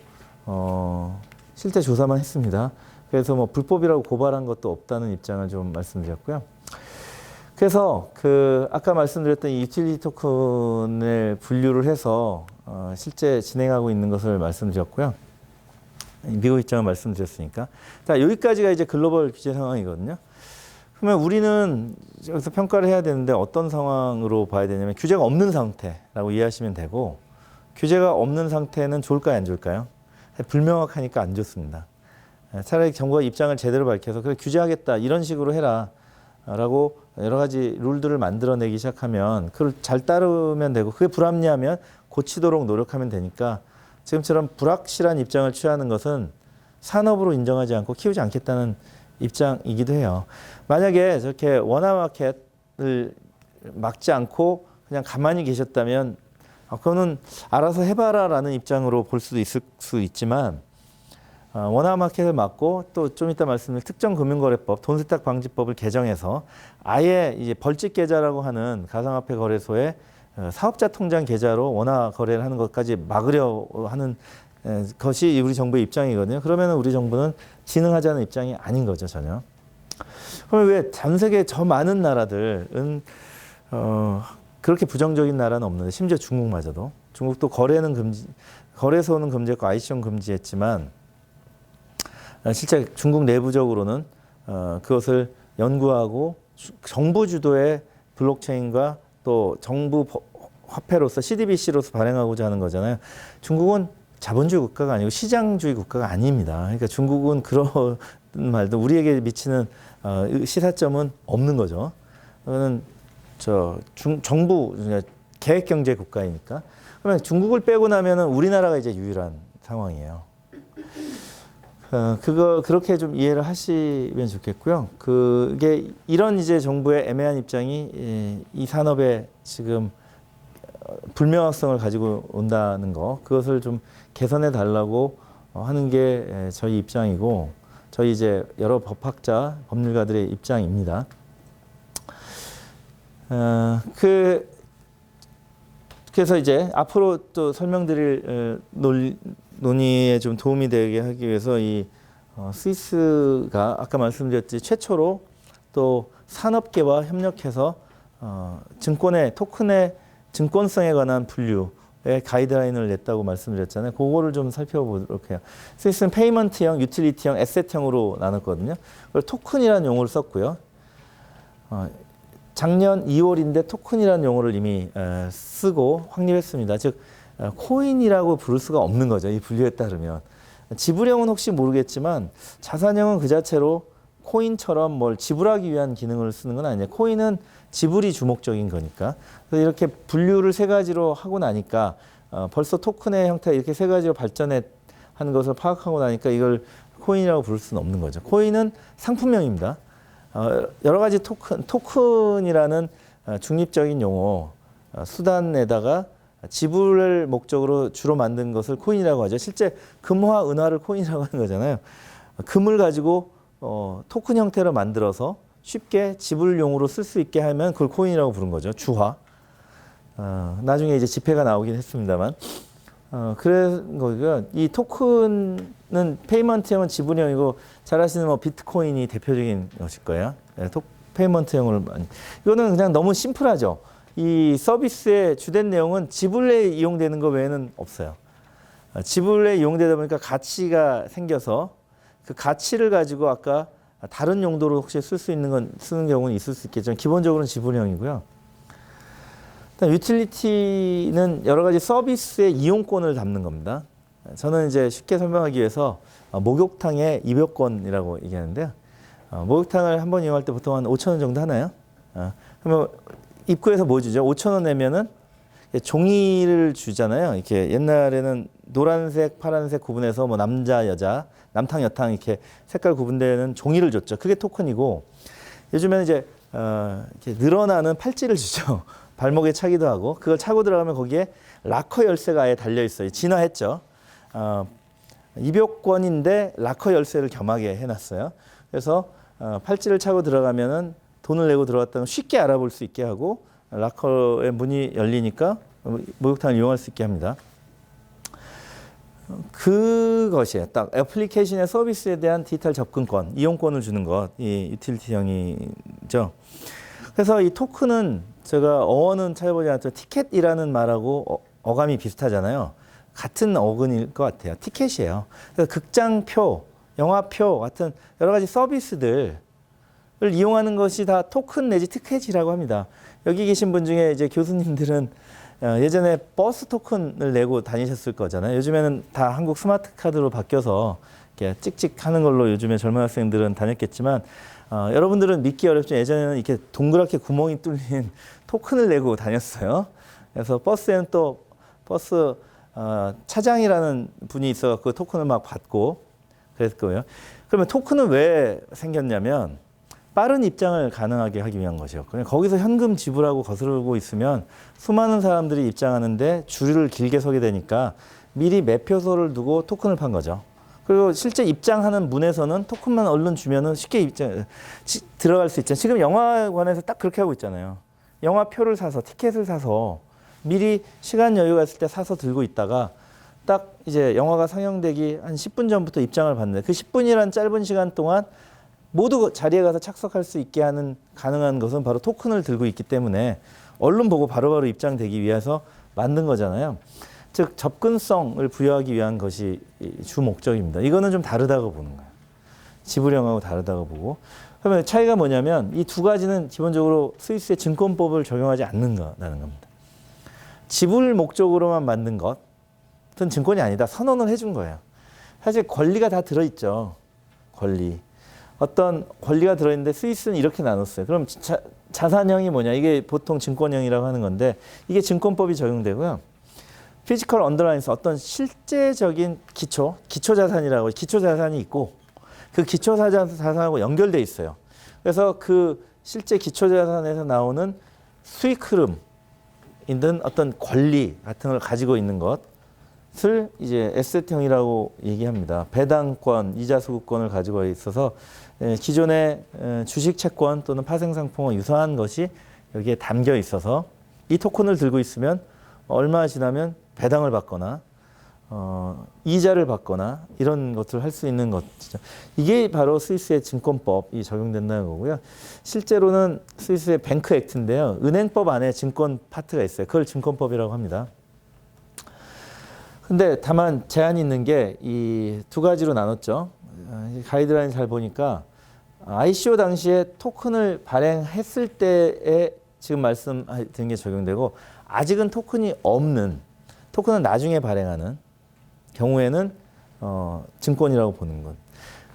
실태 조사만 했습니다. 그래서 뭐 불법이라고 고발한 것도 없다는 입장을 좀 말씀드렸고요. 그래서 그 아까 말씀드렸던 이 유틸리티 토큰을 분류를 해서 실제 진행하고 있는 것을 말씀드렸고요. 미국 입장을 말씀드렸으니까. 자, 여기까지가 이제 글로벌 규제 상황이거든요. 그러면 우리는 여기서 평가를 해야 되는데 어떤 상황으로 봐야 되냐면 규제가 없는 상태라고 이해하시면 되고, 규제가 없는 상태는 좋을까요, 안 좋을까요? 불명확하니까 안 좋습니다. 차라리 정부가 입장을 제대로 밝혀서 그래 규제하겠다 이런 식으로 해라 라고 여러 가지 룰들을 만들어내기 시작하면 그걸 잘 따르면 되고, 그게 불합리하면 고치도록 노력하면 되니까 지금처럼 불확실한 입장을 취하는 것은 산업으로 인정하지 않고 키우지 않겠다는 입장이기도 해요. 만약에 저렇게 원화 마켓을 막지 않고 그냥 가만히 계셨다면 그거는 알아서 해봐라 라는 입장으로 볼 수도 있을 수 있지만, 원화 마켓을 막고 또 좀 이따 말씀드릴 특정금융거래법, 돈세탁방지법을 개정해서 아예 이제 벌집 계좌라고 하는 가상화폐 거래소에 사업자 통장 계좌로 원화 거래를 하는 것까지 막으려 하는 것이 우리 정부의 입장이거든요. 그러면 우리 정부는 진흥하자는 입장이 아닌 거죠, 전혀. 그럼 왜 전 세계 저 많은 나라들은 그렇게 부정적인 나라는 없는데, 심지어 중국마저도, 중국도 거래는 금지, 거래소는 금지했고 ICO는 금지했지만 실제 중국 내부적으로는 그것을 연구하고 정부 주도의 블록체인과 또 정부 화폐로서 CDBC로서 발행하고자 하는 거잖아요. 중국은 자본주의 국가가 아니고 시장주의 국가가 아닙니다. 그러니까 중국은 그런 말도 우리에게 미치는 시사점은 없는 거죠. 그거는 정부 계획경제 국가이니까. 그러면 중국을 빼고 나면은 우리나라가 이제 유일한 상황이에요. 그렇게 좀 이해를 하시면 좋겠고요. 그게 이런 이제 정부의 애매한 입장이 이 산업에 지금 불명확성을 가지고 온다는 거, 그것을 좀 개선해 달라고 하는 게 저희 입장이고, 저희 이제 여러 법학자, 법률가들의 입장입니다. 그래서 이제 앞으로 또 설명드릴 논의에 좀 도움이 되게 하기 위해서 이 스위스가 아까 말씀드렸듯이 최초로 또 산업계와 협력해서 증권의 토큰의 증권성에 관한 분류의 가이드라인을 냈다고 말씀드렸잖아요. 그거를 좀 살펴보도록 해요. 스위스는 페이먼트형, 유틸리티형, 에셋형으로 나눴거든요. 그걸 토큰이라는 용어를 썼고요. 작년 2월인데 토큰이라는 용어를 이미 쓰고 확립했습니다. 즉 코인이라고 부를 수가 없는 거죠. 이 분류에 따르면. 지불형은 혹시 모르겠지만 자산형은 그 자체로 코인처럼 뭘 지불하기 위한 기능을 쓰는 건 아니에요. 코인은 지불이 주목적인 거니까. 그래서 이렇게 분류를 세 가지로 하고 나니까 벌써 토큰의 형태가 이렇게 세 가지로 발전해 하는 것을 파악하고 나니까 이걸 코인이라고 부를 수는 없는 거죠. 코인은 상품명입니다. 여러 가지 토큰이라는 중립적인 용어, 수단에다가 지불을 목적으로 주로 만든 것을 코인이라고 하죠. 실제 금화, 은화를 코인이라고 하는 거잖아요. 금을 가지고 토큰 형태로 만들어서 쉽게 지불용으로 쓸 수 있게 하면 그걸 코인이라고 부른 거죠. 주화. 나중에 이제 지폐가 나오긴 했습니다만. 그런 거고요. 이 토큰은 페이먼트형은 지불형이고 잘 아시는 뭐 비트코인이 대표적인 것일 거예요. 페이먼트형을 많이. 이거는 그냥 너무 심플하죠. 이 서비스의 주된 내용은 지불에 이용되는 것 외에는 없어요. 지불에 이용되다 보니까 가치가 생겨서 그 가치를 가지고 아까 다른 용도로 혹시 쓸 수 있는 건 쓰는 경우는 있을 수 있겠지만 기본적으로는 지불형이고요. 유틸리티는 여러 가지 서비스의 이용권을 담는 겁니다. 저는 이제 쉽게 설명하기 위해서 목욕탕의 입욕권이라고 얘기하는데요. 목욕탕을 한 번 이용할 때 보통 한 5,000원 정도 하나요? 그러면 입구에서 뭐 주죠? 5,000원 내면은 종이를 주잖아요. 이렇게 옛날에는 노란색, 파란색 구분해서 뭐 남자, 여자, 남탕, 여탕 이렇게 색깔 구분되는 종이를 줬죠. 그게 토큰이고, 요즘에는 이제 이렇게 늘어나는 팔찌를 주죠. 발목에 차기도 하고 그걸 차고 들어가면 거기에 락커 열쇠가 아예 달려 있어요. 진화했죠. 입욕권인데 락커 열쇠를 겸하게 해놨어요. 그래서 팔찌를 차고 들어가면은 돈을 내고 들어갔다는 걸 쉽게 알아볼 수 있게 하고 락커의 문이 열리니까 목욕탕을 이용할 수 있게 합니다. 그것이에요. 딱 애플리케이션의 서비스에 대한 디지털 접근권, 이용권을 주는 것, 이 유틸리티형이죠. 그래서 이 토큰은 제가 어원은 찾아보지 않았지만 티켓이라는 말하고 어감이 비슷하잖아요. 같은 어근일 것 같아요. 티켓이에요. 그래서 극장표, 영화표 같은 여러 가지 서비스들을 이용하는 것이 다 토큰 내지 티켓이라고 합니다. 여기 계신 분 중에 이제 교수님들은 예전에 버스 토큰을 내고 다니셨을 거잖아요. 요즘에는 다 한국 스마트 카드로 바뀌어서 이렇게 찍찍 하는 걸로 요즘에 젊은 학생들은 다녔겠지만 여러분들은 믿기 어렵지만 예전에는 이렇게 동그랗게 구멍이 뚫린 토큰을 내고 다녔어요. 그래서 버스에는 또 버스 차장이라는 분이 있어서 토큰을 막 받고 그랬을 거예요. 그러면 토큰은 왜 생겼냐면 빠른 입장을 가능하게 하기 위한 것이요. 거기서 현금 지불하고 거스르고 있으면 수많은 사람들이 입장하는데 줄을 길게 서게 되니까 미리 매표소를 두고 토큰을 판 거죠. 그리고 실제 입장하는 문에서는 토큰만 얼른 주면은 쉽게 들어갈 수 있잖아요. 지금 영화관에서 딱 그렇게 하고 있잖아요. 영화표를 사서 티켓을 사서 미리 시간 여유가 있을 때 사서 들고 있다가 딱 이제 영화가 상영되기 한 10분 전부터 입장을 받는데 그 10분이란 짧은 시간 동안 모두 자리에 가서 착석할 수 있게 하는 가능한 것은 바로 토큰을 들고 있기 때문에 얼른 보고 바로바로 입장되기 위해서 만든 거잖아요. 즉 접근성을 부여하기 위한 것이 주 목적입니다. 이거는 좀 다르다고 보는 거예요. 지불형하고 다르다고 보고. 그러면 차이가 뭐냐면 이 두 가지는 기본적으로 스위스의 증권법을 적용하지 않는다는 겁니다. 지불 목적으로만 만든 것은 증권이 아니다. 선언을 해준 거예요. 사실 권리가 다 들어있죠. 권리. 어떤 권리가 들어있는데 스위스는 이렇게 나눴어요. 그럼 자산형이 뭐냐? 이게 보통 증권형이라고 하는 건데 이게 증권법이 적용되고요. 피지컬 언더라인스 어떤 실제적인 기초자산이라고 기초자산이 있고 그 기초자산하고 연결돼 있어요. 그래서 그 실제 기초자산에서 나오는 수익 흐름이든 어떤 권리 같은 걸 가지고 있는 것을 이제 에셋형이라고 얘기합니다. 배당권, 이자 수급권을 가지고 있어서 기존의 주식 채권 또는 파생 상품과 유사한 것이 여기에 담겨 있어서 이 토큰을 들고 있으면 얼마 지나면 배당을 받거나 이자를 받거나 이런 것들을 할 수 있는 것이죠. 이게 바로 스위스의 증권법이 적용된다는 거고요. 실제로는 스위스의 뱅크 액트인데요. 은행법 안에 증권 파트가 있어요. 그걸 증권법이라고 합니다. 근데 다만 제한이 있는 게 이 두 가지로 나눴죠. 가이드라인 잘 보니까 ICO 당시에 토큰을 발행했을 때에 지금 말씀드린 게 적용되고 아직은 토큰이 없는 토큰은 나중에 발행하는 경우에는 증권이라고 보는 것.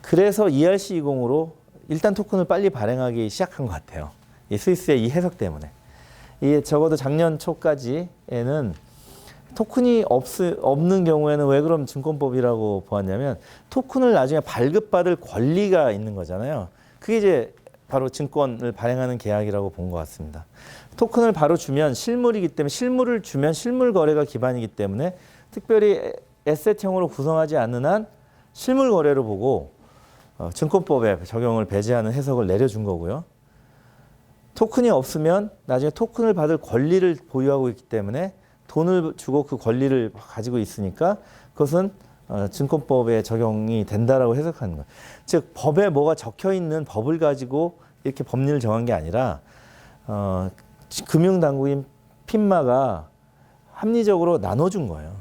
그래서 ERC20으로 일단 토큰을 빨리 발행하기 시작한 것 같아요. 이 스위스의 이 해석 때문에. 이게 적어도 작년 초까지에는 토큰이 없는 경우에는 왜 그럼 증권법이라고 보았냐면 토큰을 나중에 발급받을 권리가 있는 거잖아요. 그게 이제 바로 증권을 발행하는 계약이라고 본 것 같습니다. 토큰을 바로 주면 실물이기 때문에 실물을 주면 실물 거래가 기반이기 때문에 특별히 에셋형으로 구성하지 않는 한 실물 거래로 보고 증권법에 적용을 배제하는 해석을 내려준 거고요. 토큰이 없으면 나중에 토큰을 받을 권리를 보유하고 있기 때문에 돈을 주고 그 권리를 가지고 있으니까 그것은 증권법에 적용이 된다라고 해석하는 거예요. 즉 법에 뭐가 적혀 있는 법을 가지고 이렇게 법리를 정한 게 아니라 금융당국인 핀마가 합리적으로 나눠준 거예요.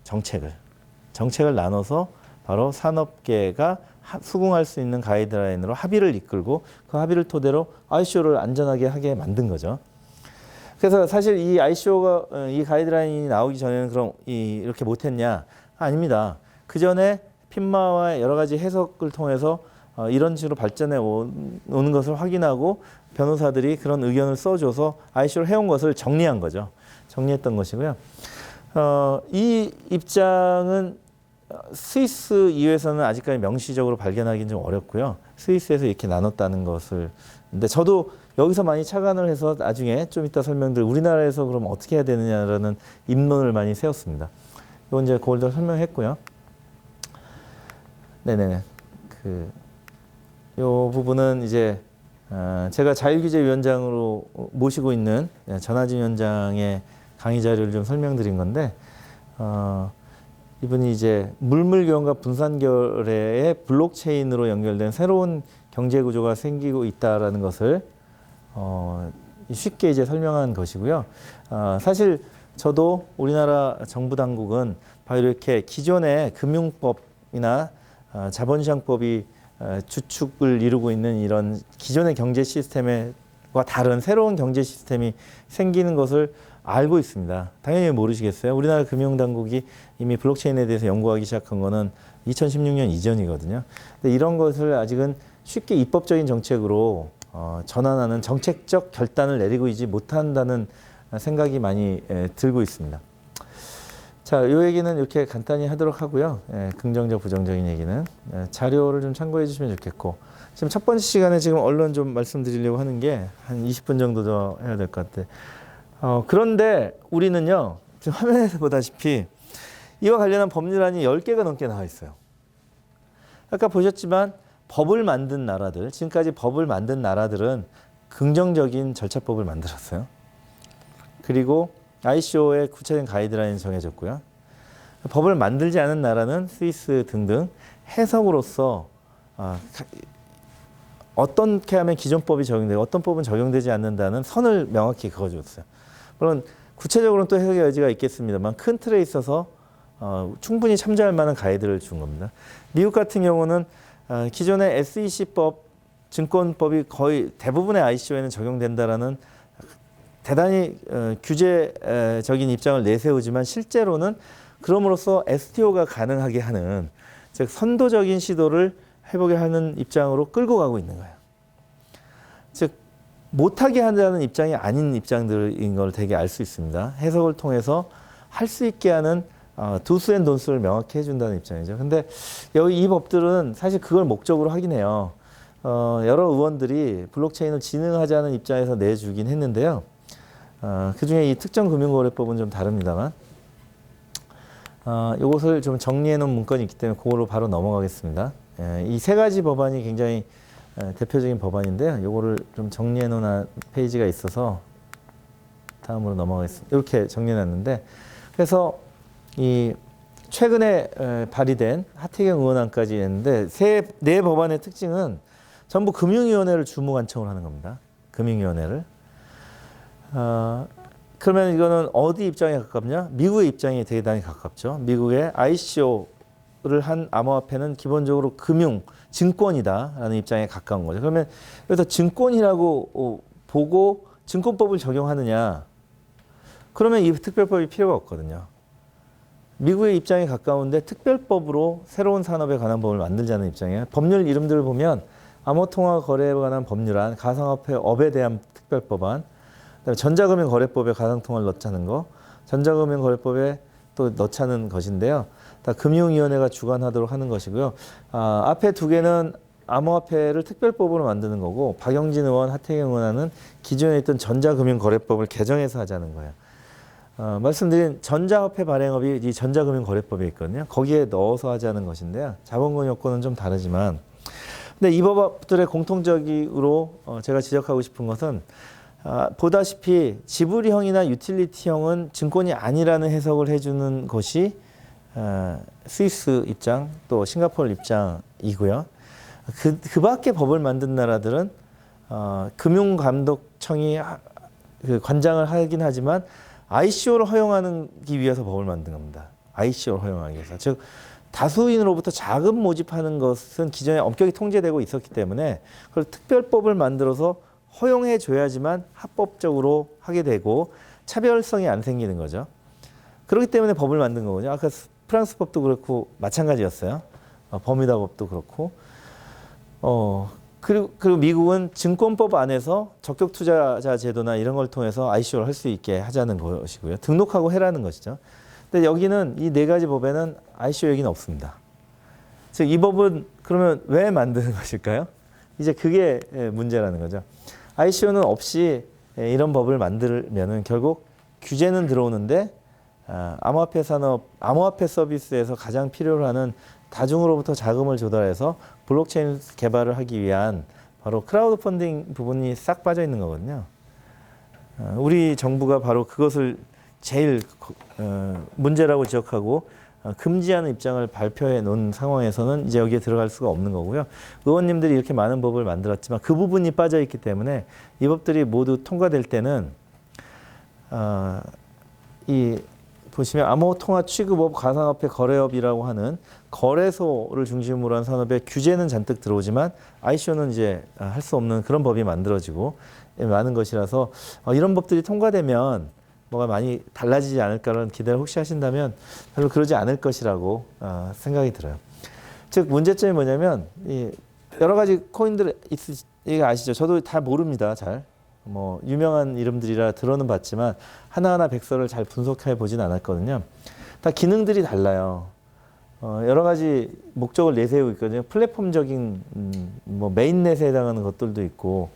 정책을 나눠서 바로 산업계가 수긍할 수 있는 가이드라인으로 합의를 이끌고 그 합의를 토대로 ICO를 안전하게 하게 만든 거죠. 그래서 사실 이 ICO가 이 가이드라인이 나오기 전에는 그럼 이렇게 못했냐? 아닙니다. 그 전에 핀마와의 여러 가지 해석을 통해서 이런 식으로 발전해 오는 것을 확인하고 변호사들이 그런 의견을 써줘서 ICO를 해온 것을 정리한 거죠. 정리했던 것이고요. 이 입장은 스위스 이후에서는 아직까지 명시적으로 발견하기는 좀 어렵고요. 스위스에서 이렇게 나눴다는 것을. 근데 저도 여기서 많이 착안을 해서 나중에 좀 이따 설명드릴 우리나라에서 그럼 어떻게 해야 되느냐라는 입론을 많이 세웠습니다. 이건 이제 그걸 더 설명했고요. 네네. 요 부분은 이제 제가 자율규제위원장으로 모시고 있는 전하진 위원장의 강의 자료를 좀 설명드린 건데, 이분이 이제 물물교환과 분산거래의 블록체인으로 연결된 새로운 경제 구조가 생기고 있다라는 것을 쉽게 이제 설명한 것이고요. 사실 저도 우리나라 정부 당국은 바로 이렇게 기존의 금융법이나 자본시장법이 주축을 이루고 있는 이런 기존의 경제 시스템과 다른 새로운 경제 시스템이 생기는 것을 알고 있습니다. 당연히 모르시겠어요? 우리나라 금융당국이 이미 블록체인에 대해서 연구하기 시작한 거는 2016년 이전이거든요. 근데 이런 것을 아직은 쉽게 입법적인 정책으로 전환하는 정책적 결단을 내리고 있지 못한다는 생각이 많이 들고 있습니다. 자, 이 얘기는 이렇게 간단히 하도록 하고요. 긍정적, 부정적인 얘기는 자료를 좀 참고해 주시면 좋겠고, 지금 첫 번째 시간에 지금 언론 좀 말씀드리려고 하는 게 한 20분 정도 더 해야 될 것 같아요. 그런데 우리는요, 지금 화면에서 보다시피 이와 관련한 법률안이 10개가 넘게 나와 있어요. 아까 보셨지만 법을 만든 나라들, 지금까지 법을 만든 나라들은 긍정적인 절차법을 만들었어요. 그리고 ICO의 구체적인 가이드라인이 정해졌고요. 법을 만들지 않은 나라는 스위스 등등 해석으로서 어떻게 하면 기존 법이 적용되고 어떤 법은 적용되지 않는다는 선을 명확히 그어줬어요. 물론 구체적으로는 또 해석의 여지가 있겠습니다만 큰 틀에 있어서 충분히 참조할 만한 가이드를 준 겁니다. 미국 같은 경우는 기존의 SEC법, 증권법이 거의 대부분의 ICO에는 적용된다라는 대단히 규제적인 입장을 내세우지만 실제로는 그럼으로써 STO가 가능하게 하는, 즉 선도적인 시도를 해보게 하는 입장으로 끌고 가고 있는 거예요. 즉 못하게 한다는 입장이 아닌 입장들인 걸 되게 알 수 있습니다. 해석을 통해서 할 수 있게 하는 도스 앤 돈스를 명확히 해준다는 입장이죠. 근데 여기 이 법들은 사실 그걸 목적으로 하긴 해요. 여러 의원들이 블록체인을 진흥하자는 입장에서 내주긴 했는데요. 그 중에 이 특정금융거래법은 좀 다릅니다만, 이것을 좀 정리해 놓은 문건이 있기 때문에 그걸로 바로 넘어가겠습니다. 이 세 가지 법안이 굉장히 대표적인 법안인데요. 이거를 좀 정리해 놓은 페이지가 있어서 다음으로 넘어가겠습니다. 이렇게 정리해 놨는데, 그래서 이 최근에 발의된 하태경 의원안까지 했는데 네 법안의 특징은 전부 금융위원회를 주무관청으로 하는 겁니다. 금융위원회를. 그러면 이거는 어디 입장에 가깝냐? 미국의 입장이 대단히 가깝죠. 미국의 ICO를 한 암호화폐는 기본적으로 금융, 증권이다라는 입장에 가까운 거죠. 그러면 여기서 증권이라고 보고 증권법을 적용하느냐? 그러면 이 특별법이 필요가 없거든요. 미국의 입장에 가까운데 특별법으로 새로운 산업에 관한 법을 만들자는 입장이에요. 법률 이름들을 보면 암호통화 거래에 관한 법률안, 가상화폐 업에 대한 특별법안, 그다음에 전자금융거래법에 가상통화를 넣자는 거, 전자금융거래법에 또 넣자는 것인데요. 다 금융위원회가 주관하도록 하는 것이고요. 앞에 두 개는 암호화폐를 특별법으로 만드는 거고, 박영진 의원, 하태경 의원은 기존에 있던 전자금융거래법을 개정해서 하자는 거예요. 말씀드린 전자화폐 발행업이 이 전자금융거래법에 있거든요. 거기에 넣어서 하자는 것인데요. 자본금 요건은 좀 다르지만, 근데 이 법들의 공통적으로 제가 지적하고 싶은 것은 보다시피 지불형이나 유틸리티형은 증권이 아니라는 해석을 해주는 것이 스위스 입장, 또 싱가포르 입장이고요. 그 밖에 법을 만든 나라들은 금융감독청이 관장을 하긴 하지만 ICO를 허용하기 위해서 법을 만든 겁니다. ICO를 허용하기 위해서. 즉 다수인으로부터 자금 모집하는 것은 기존에 엄격히 통제되고 있었기 때문에 그걸 특별법을 만들어서 허용해 줘야지만 합법적으로 하게 되고 차별성이 안 생기는 거죠. 그렇기 때문에 법을 만든 거거든요. 아까 프랑스 법도 그렇고 마찬가지였어요. 버뮤다 법도 그렇고. 그리고 미국은 증권법 안에서 적격 투자자 제도나 이런 걸 통해서 ICO를 할 수 있게 하자는 것이고요. 등록하고 해라는 것이죠. 근데 여기는 이 네 가지 법에는 ICO 얘기는 없습니다. 즉 이 법은 그러면 왜 만드는 것일까요? 이제 그게 문제라는 거죠. ICO는 없이 이런 법을 만들면은 결국 규제는 들어오는데 암호화폐 산업, 암호화폐 서비스에서 가장 필요로 하는 다중으로부터 자금을 조달해서 블록체인 개발을 하기 위한 바로 크라우드 펀딩 부분이 싹 빠져 있는 거거든요. 우리 정부가 바로 그것을 제일 문제라고 지적하고 금지하는 입장을 발표해 놓은 상황에서는 이제 여기에 들어갈 수가 없는 거고요. 의원님들이 이렇게 많은 법을 만들었지만 그 부분이 빠져 있기 때문에 이 법들이 모두 통과될 때는 이 보시면 암호통화 취급업, 가상화폐 거래업이라고 하는 거래소를 중심으로 한 산업에 규제는 잔뜩 들어오지만 ICO는 이제 할 수 없는 그런 법이 만들어지고 많은 것이라서 이런 법들이 통과되면 뭐가 많이 달라지지 않을까라는 기대를 혹시 하신다면 별로 그러지 않을 것이라고 생각이 들어요. 즉 문제점이 뭐냐면 여러 가지 코인들 이거 아시죠? 저도 다 모릅니다. 잘. 뭐 유명한 이름들이라 들어는 봤지만 하나하나 백서를 잘 분석해 보진 않았거든요. 다 기능들이 달라요. 여러 가지 목적을 내세우고 있거든요. 플랫폼적인 뭐 메인넷에 해당하는 것들도 있고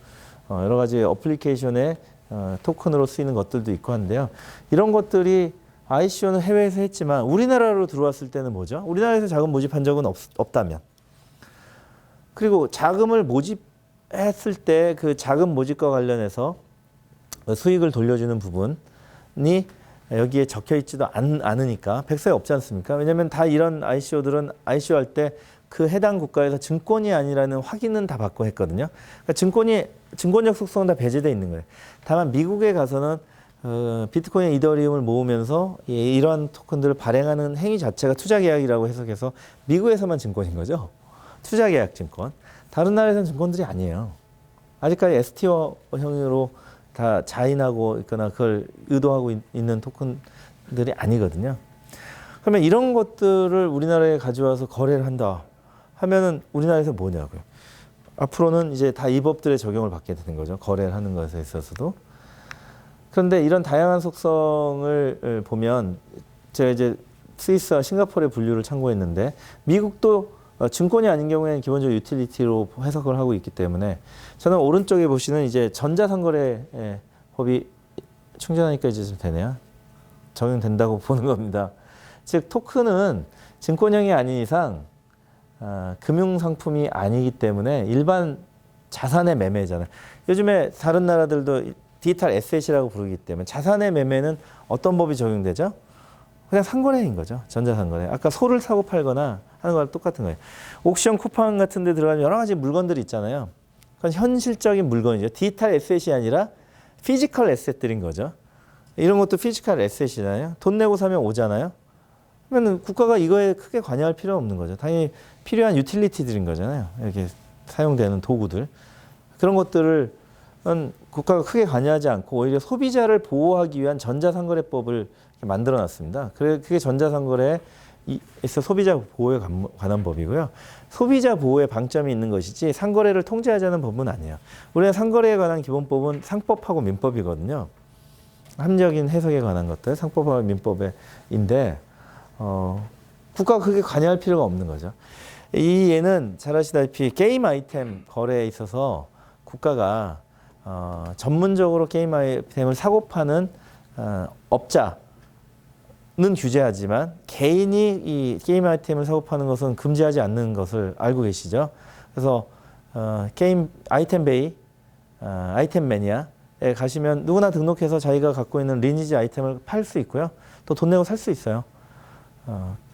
여러 가지 어플리케이션에 토큰으로 쓰이는 것들도 있고 한데요. 이런 것들이 ICO는 해외에서 했지만 우리나라로 들어왔을 때는 뭐죠? 우리나라에서 자금 모집한 적은 없다면. 그리고 자금을 모집했을 때 그 자금 모집과 관련해서 수익을 돌려주는 부분이 여기에 적혀 있지도 않으니까 백서에 없지 않습니까? 왜냐하면 다 이런 ICO들은 ICO 할 때 그 해당 국가에서 증권이 아니라는 확인은 다 받고 했거든요. 그러니까 증권적 속성은 다 배제되어 있는 거예요. 다만 미국에 가서는 비트코인, 이더리움을 모으면서 이러한 토큰들을 발행하는 행위 자체가 투자계약이라고 해석해서 미국에서만 증권인 거죠. 투자계약 증권. 다른 나라에서는 증권들이 아니에요. 아직까지 STO형으로 다 자인하고 있거나 그걸 의도하고 있는 토큰들이 아니거든요. 그러면 이런 것들을 우리나라에 가져와서 거래를 한다 하면은 우리나라에서 뭐냐고요. 앞으로는 이제 다 이 법들의 적용을 받게 되는 거죠. 거래를 하는 것에 있어서도. 그런데 이런 다양한 속성을 보면 제가 이제 스위스와 싱가포르의 분류를 참고했는데 미국도 증권이 아닌 경우에는 기본적으로 유틸리티로 해석을 하고 있기 때문에 저는 오른쪽에 보시는 이제 전자상거래 법이 충전하니까 이제 좀 되네요. 적용된다고 보는 겁니다. 즉 토큰은 증권형이 아닌 이상 금융상품이 아니기 때문에 일반 자산의 매매잖아요. 요즘에 다른 나라들도 디지털 에셋이라고 부르기 때문에 자산의 매매는 어떤 법이 적용되죠? 그냥 상거래인 거죠. 전자상거래. 아까 소를 사고 팔거나 하는 거랑 똑같은 거예요. 옥션 쿠팡 같은 데 들어가면 여러 가지 물건들이 있잖아요. 그건 현실적인 물건이죠. 디지털 에셋이 아니라 피지컬 에셋들인 거죠. 이런 것도 피지컬 에셋이잖아요. 돈 내고 사면 오잖아요. 그러면 국가가 이거에 크게 관여할 필요는 없는 거죠. 당연히 필요한 유틸리티들인 거잖아요. 이렇게 사용되는 도구들. 그런 것들을 국가가 크게 관여하지 않고 오히려 소비자를 보호하기 위한 전자상거래법을 만들어 놨습니다. 그게 전자상거래에 있어 소비자 보호에 관한 법이고요. 소비자 보호에 방점이 있는 것이지 상거래를 통제하자는 법은 아니에요. 우리가 상거래에 관한 기본법은 상법하고 민법이거든요. 합리적인 해석에 관한 것들, 상법하고 민법인데 국가가 크게 관여할 필요가 없는 거죠. 이 예는 잘 아시다시피 게임 아이템 거래에 있어서 국가가 전문적으로 게임 아이템을 사고 파는 업자는 규제하지만 개인이 이 게임 아이템을 사고 파는 것은 금지하지 않는 것을 알고 계시죠? 그래서 게임 아이템베이, 아이템 매니아에 가시면 누구나 등록해서 자기가 갖고 있는 리니지 아이템을 팔 수 있고요. 또 돈 내고 살 수 있어요.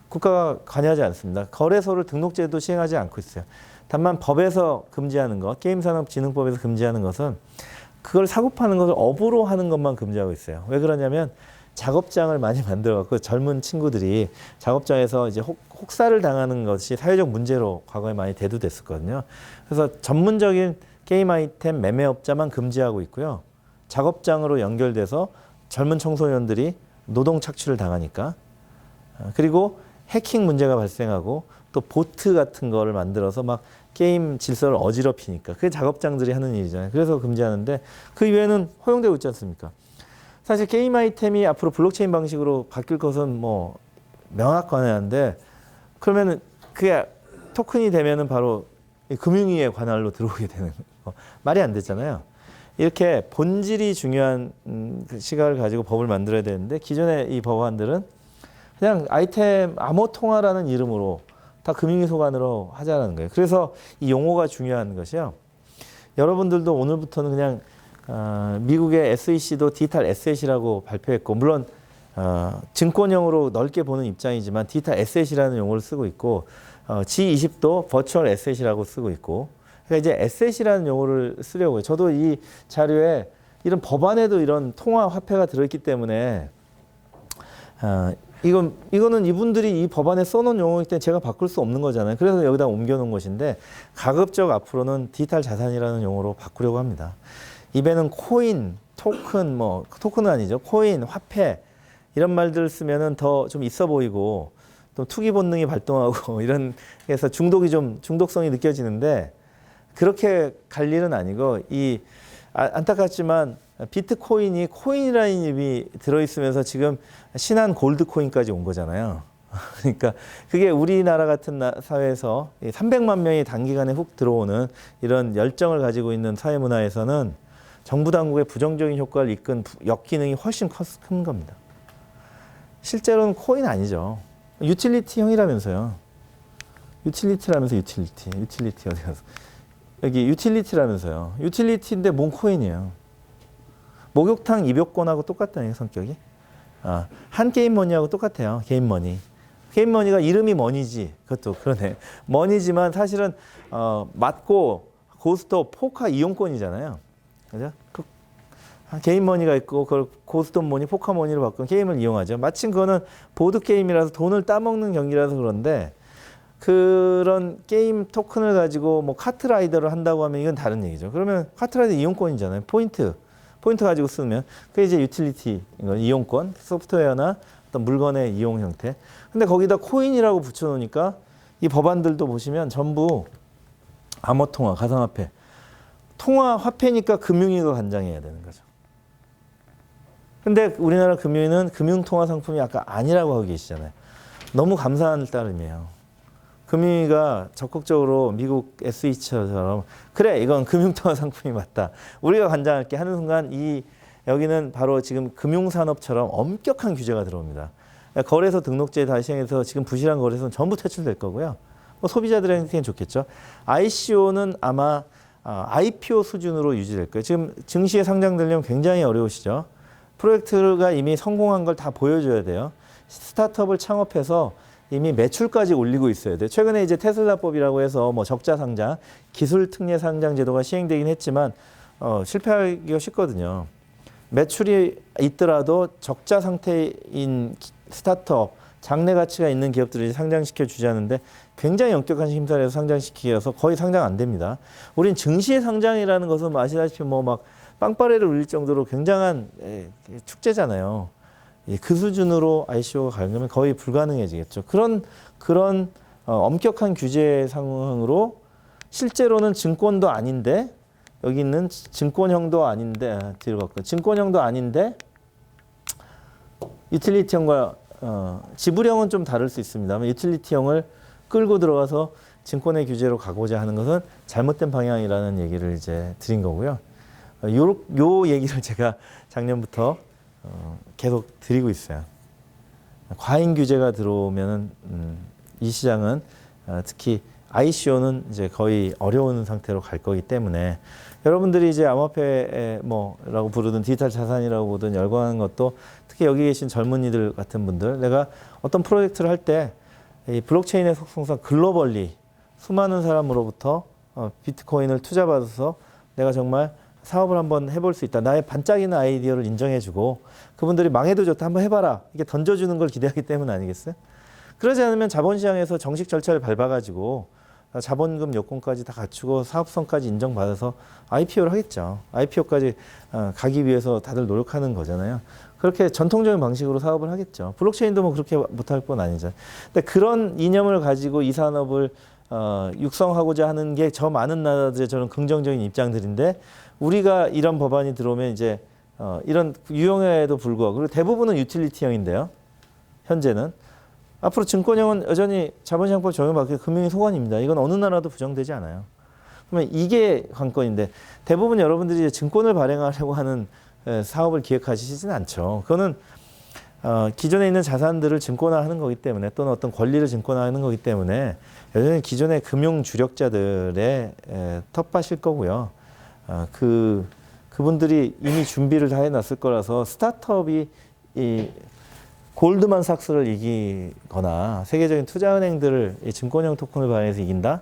국가가 관여하지 않습니다. 거래소를 등록제도 시행하지 않고 있어요. 다만 법에서 금지하는 것, 게임산업진흥법에서 금지하는 것은 그걸 사고 파는 것을 업으로 하는 것만 금지하고 있어요. 왜 그러냐면 작업장을 많이 만들어 갖고 젊은 친구들이 작업장에서 이제 혹사를 당하는 것이 사회적 문제로 과거에 많이 대두됐었거든요. 그래서 전문적인 게임 아이템 매매업자만 금지하고 있고요. 작업장으로 연결돼서 젊은 청소년들이 노동 착취를 당하니까. 그리고 해킹 문제가 발생하고 또 보트 같은 거를 만들어서 막 게임 질서를 어지럽히니까 그게 작업장들이 하는 일이잖아요. 그래서 금지하는데 그 이외에는 허용되고 있지 않습니까? 사실 게임 아이템이 앞으로 블록체인 방식으로 바뀔 것은 뭐 명확관한데 그러면은 그게 토큰이 되면은 바로 금융위의 관할로 들어오게 되는 거. 말이 안 되잖아요. 이렇게 본질이 중요한 그 시각을 가지고 법을 만들어야 되는데 기존의 이 법안들은 그냥 아이템 암호통화라는 이름으로 다 금융위 소관으로 하자는 거예요. 그래서 이 용어가 중요한 것이요. 여러분들도 오늘부터는 그냥 미국의 SEC도 디지털 에셋이라고 발표했고 물론 증권형으로 넓게 보는 입장이지만 디지털 에셋이라는 용어를 쓰고 있고 G20도 버추얼 에셋이라고 쓰고 있고 그러니까 이제 에셋이라는 용어를 쓰려고 해요. 저도 이 자료에 이런 법안에도 이런 통화 화폐가 들어있기 때문에 이거는 이분들이 이 법안에 써놓은 용어이기 때문에 제가 바꿀 수 없는 거잖아요. 그래서 여기다 옮겨놓은 것인데 가급적 앞으로는 디지털 자산이라는 용어로 바꾸려고 합니다. 입에는 코인, 토큰, 토큰은 아니죠. 코인, 화폐 이런 말들을 쓰면은 더 좀 있어 보이고 또 투기 본능이 발동하고 이런 해서 중독성이 느껴지는데 그렇게 갈 일은 아니고 안타깝지만 비트코인이 코인이라는 이름이 들어있으면서 지금 신한 골드코인까지 온 거잖아요. 그러니까 그게 우리나라 같은 사회에서 300만 명이 단기간에 훅 들어오는 이런 열정을 가지고 있는 사회 문화에서는 정부 당국의 부정적인 효과를 이끈 역기능이 훨씬 큰 겁니다. 실제로는 코인 아니죠. 유틸리티형이라면서요. 유틸리티라면서 유틸리티 어디 가서. 여기 유틸리티라면서요. 유틸리티인데 뭔 코인이에요. 목욕탕 입욕권하고 똑같다는 성격이. 한 게임 머니하고 똑같아요. 게임 머니. 게임 머니가 이름이 머니지. 그것도 그러네. 머니지만 사실은 맞고 고스톱 포카 이용권이잖아요. 그죠? 게임 머니가 있고 그걸 고스톱 머니, 포카 머니로 바꾼 게임을 이용하죠. 마침 그거는 보드 게임이라서 돈을 따먹는 경기라서 그런데 그런 게임 토큰을 가지고 카트라이더를 한다고 하면 이건 다른 얘기죠. 그러면 카트라이더 이용권이잖아요. 포인트 가지고 쓰면 그게 이제 유틸리티 이용권, 소프트웨어나 어떤 물건의 이용 형태. 근데 거기다 코인이라고 붙여놓으니까 이 법안들도 보시면 전부 암호통화, 가상화폐, 통화 화폐니까 금융위가 관장해야 되는 거죠. 근데 우리나라 금융위는 금융통화 상품이 아까 아니라고 하고 계시잖아요. 너무 감사한 따름이에요. 금융위가 적극적으로 미국 SEC처럼 그래 이건 금융통화 상품이 맞다. 우리가 관장할게 하는 순간 여기는 바로 지금 금융산업처럼 엄격한 규제가 들어옵니다. 거래소 등록제 다 시행해서 지금 부실한 거래소는 전부 퇴출될 거고요. 소비자들한테는 좋겠죠. ICO는 아마 IPO 수준으로 유지될 거예요. 지금 증시에 상장되려면 굉장히 어려우시죠. 프로젝트가 이미 성공한 걸 다 보여줘야 돼요. 스타트업을 창업해서 이미 매출까지 올리고 있어야 돼요. 최근에 이제 테슬라법이라고 해서 적자 상장, 기술 특례 상장 제도가 시행되긴 했지만 실패하기가 쉽거든요. 매출이 있더라도 적자 상태인 스타트업, 장래 가치가 있는 기업들을 상장시켜 주자는데 굉장히 엄격한 심사를 해서 상장시키어서 거의 상장 안 됩니다. 우린 증시의 상장이라는 것은 아시다시피 막 빵빠레를 울릴 정도로 굉장한 축제잖아요. 그 수준으로 ICO가 가려면 거의 불가능해지겠죠. 그런 엄격한 규제 상황으로 실제로는 증권도 아닌데 여기 있는 증권형도 아닌데 뒤로 갔고 증권형도 아닌데 유틸리티형과 지불형은 좀 다를 수 있습니다만 유틸리티형을 끌고 들어가서 증권의 규제로 가고자 하는 것은 잘못된 방향이라는 얘기를 이제 드린 거고요. 요 얘기를 제가 작년부터 계속 드리고 있어요. 과잉 규제가 들어오면은 이 시장은 특히 ICO는 이제 거의 어려운 상태로 갈 거기 때문에 여러분들이 이제 암호화폐 라고 부르든 디지털 자산이라고 보든 열광하는 것도 특히 여기 계신 젊은이들 같은 분들 내가 어떤 프로젝트를 할 때 이 블록체인의 속성상 글로벌리 수많은 사람으로부터 비트코인을 투자받아서 내가 정말 사업을 한번 해볼 수 있다. 나의 반짝이는 아이디어를 인정해주고 그분들이 망해도 좋다. 한번 해봐라. 이게 던져주는 걸 기대하기 때문 아니겠어요? 그러지 않으면 자본시장에서 정식 절차를 밟아가지고 자본금 요건까지 다 갖추고 사업성까지 인정받아서 IPO를 하겠죠. IPO까지 가기 위해서 다들 노력하는 거잖아요. 그렇게 전통적인 방식으로 사업을 하겠죠. 블록체인도 그렇게 못할 건 아니죠. 근데 그런 이념을 가지고 이 산업을 육성하고자 하는 게 저 많은 나라들의 저는 긍정적인 입장들인데 우리가 이런 법안이 들어오면 이제 이런 유형에도 불구하고 그리고 대부분은 유틸리티형인데요. 현재는 앞으로 증권형은 여전히 자본시장법 적용받기 금융위 소관입니다. 이건 어느 나라도 부정되지 않아요. 그러면 이게 관건인데 대부분 여러분들이 이제 증권을 발행하려고 하는 사업을 기획하시지는 않죠. 그거는 기존에 있는 자산들을 증권화하는 거기 때문에 또는 어떤 권리를 증권화하는 거기 때문에 여전히 기존의 금융 주력자들의 텃밭일 거고요. 그분들이 이미 준비를 다 해놨을 거라서 스타트업이 이 골드만삭스를 이기거나 세계적인 투자은행들을 이 증권형 토큰을 발행해서 이긴다?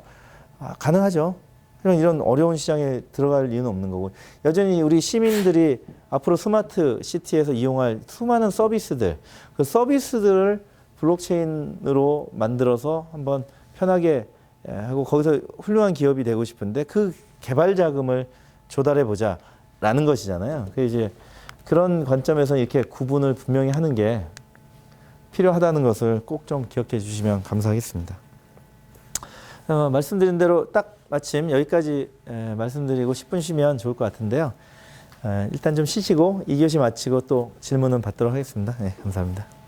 가능하죠. 이런 어려운 시장에 들어갈 이유는 없는 거고 여전히 우리 시민들이 앞으로 스마트 시티에서 이용할 수많은 서비스들 그 서비스들을 블록체인으로 만들어서 한번 편하게 하고 거기서 훌륭한 기업이 되고 싶은데 그 개발 자금을 조달해 보자라는 것이잖아요. 그 이제 그런 관점에서 이렇게 구분을 분명히 하는 게 필요하다는 것을 꼭 좀 기억해 주시면 감사하겠습니다. 말씀드린 대로 딱 마침 여기까지 말씀드리고 10분 쉬면 좋을 것 같은데요. 일단 좀 쉬시고 2교시 마치고 또 질문은 받도록 하겠습니다. 네, 감사합니다.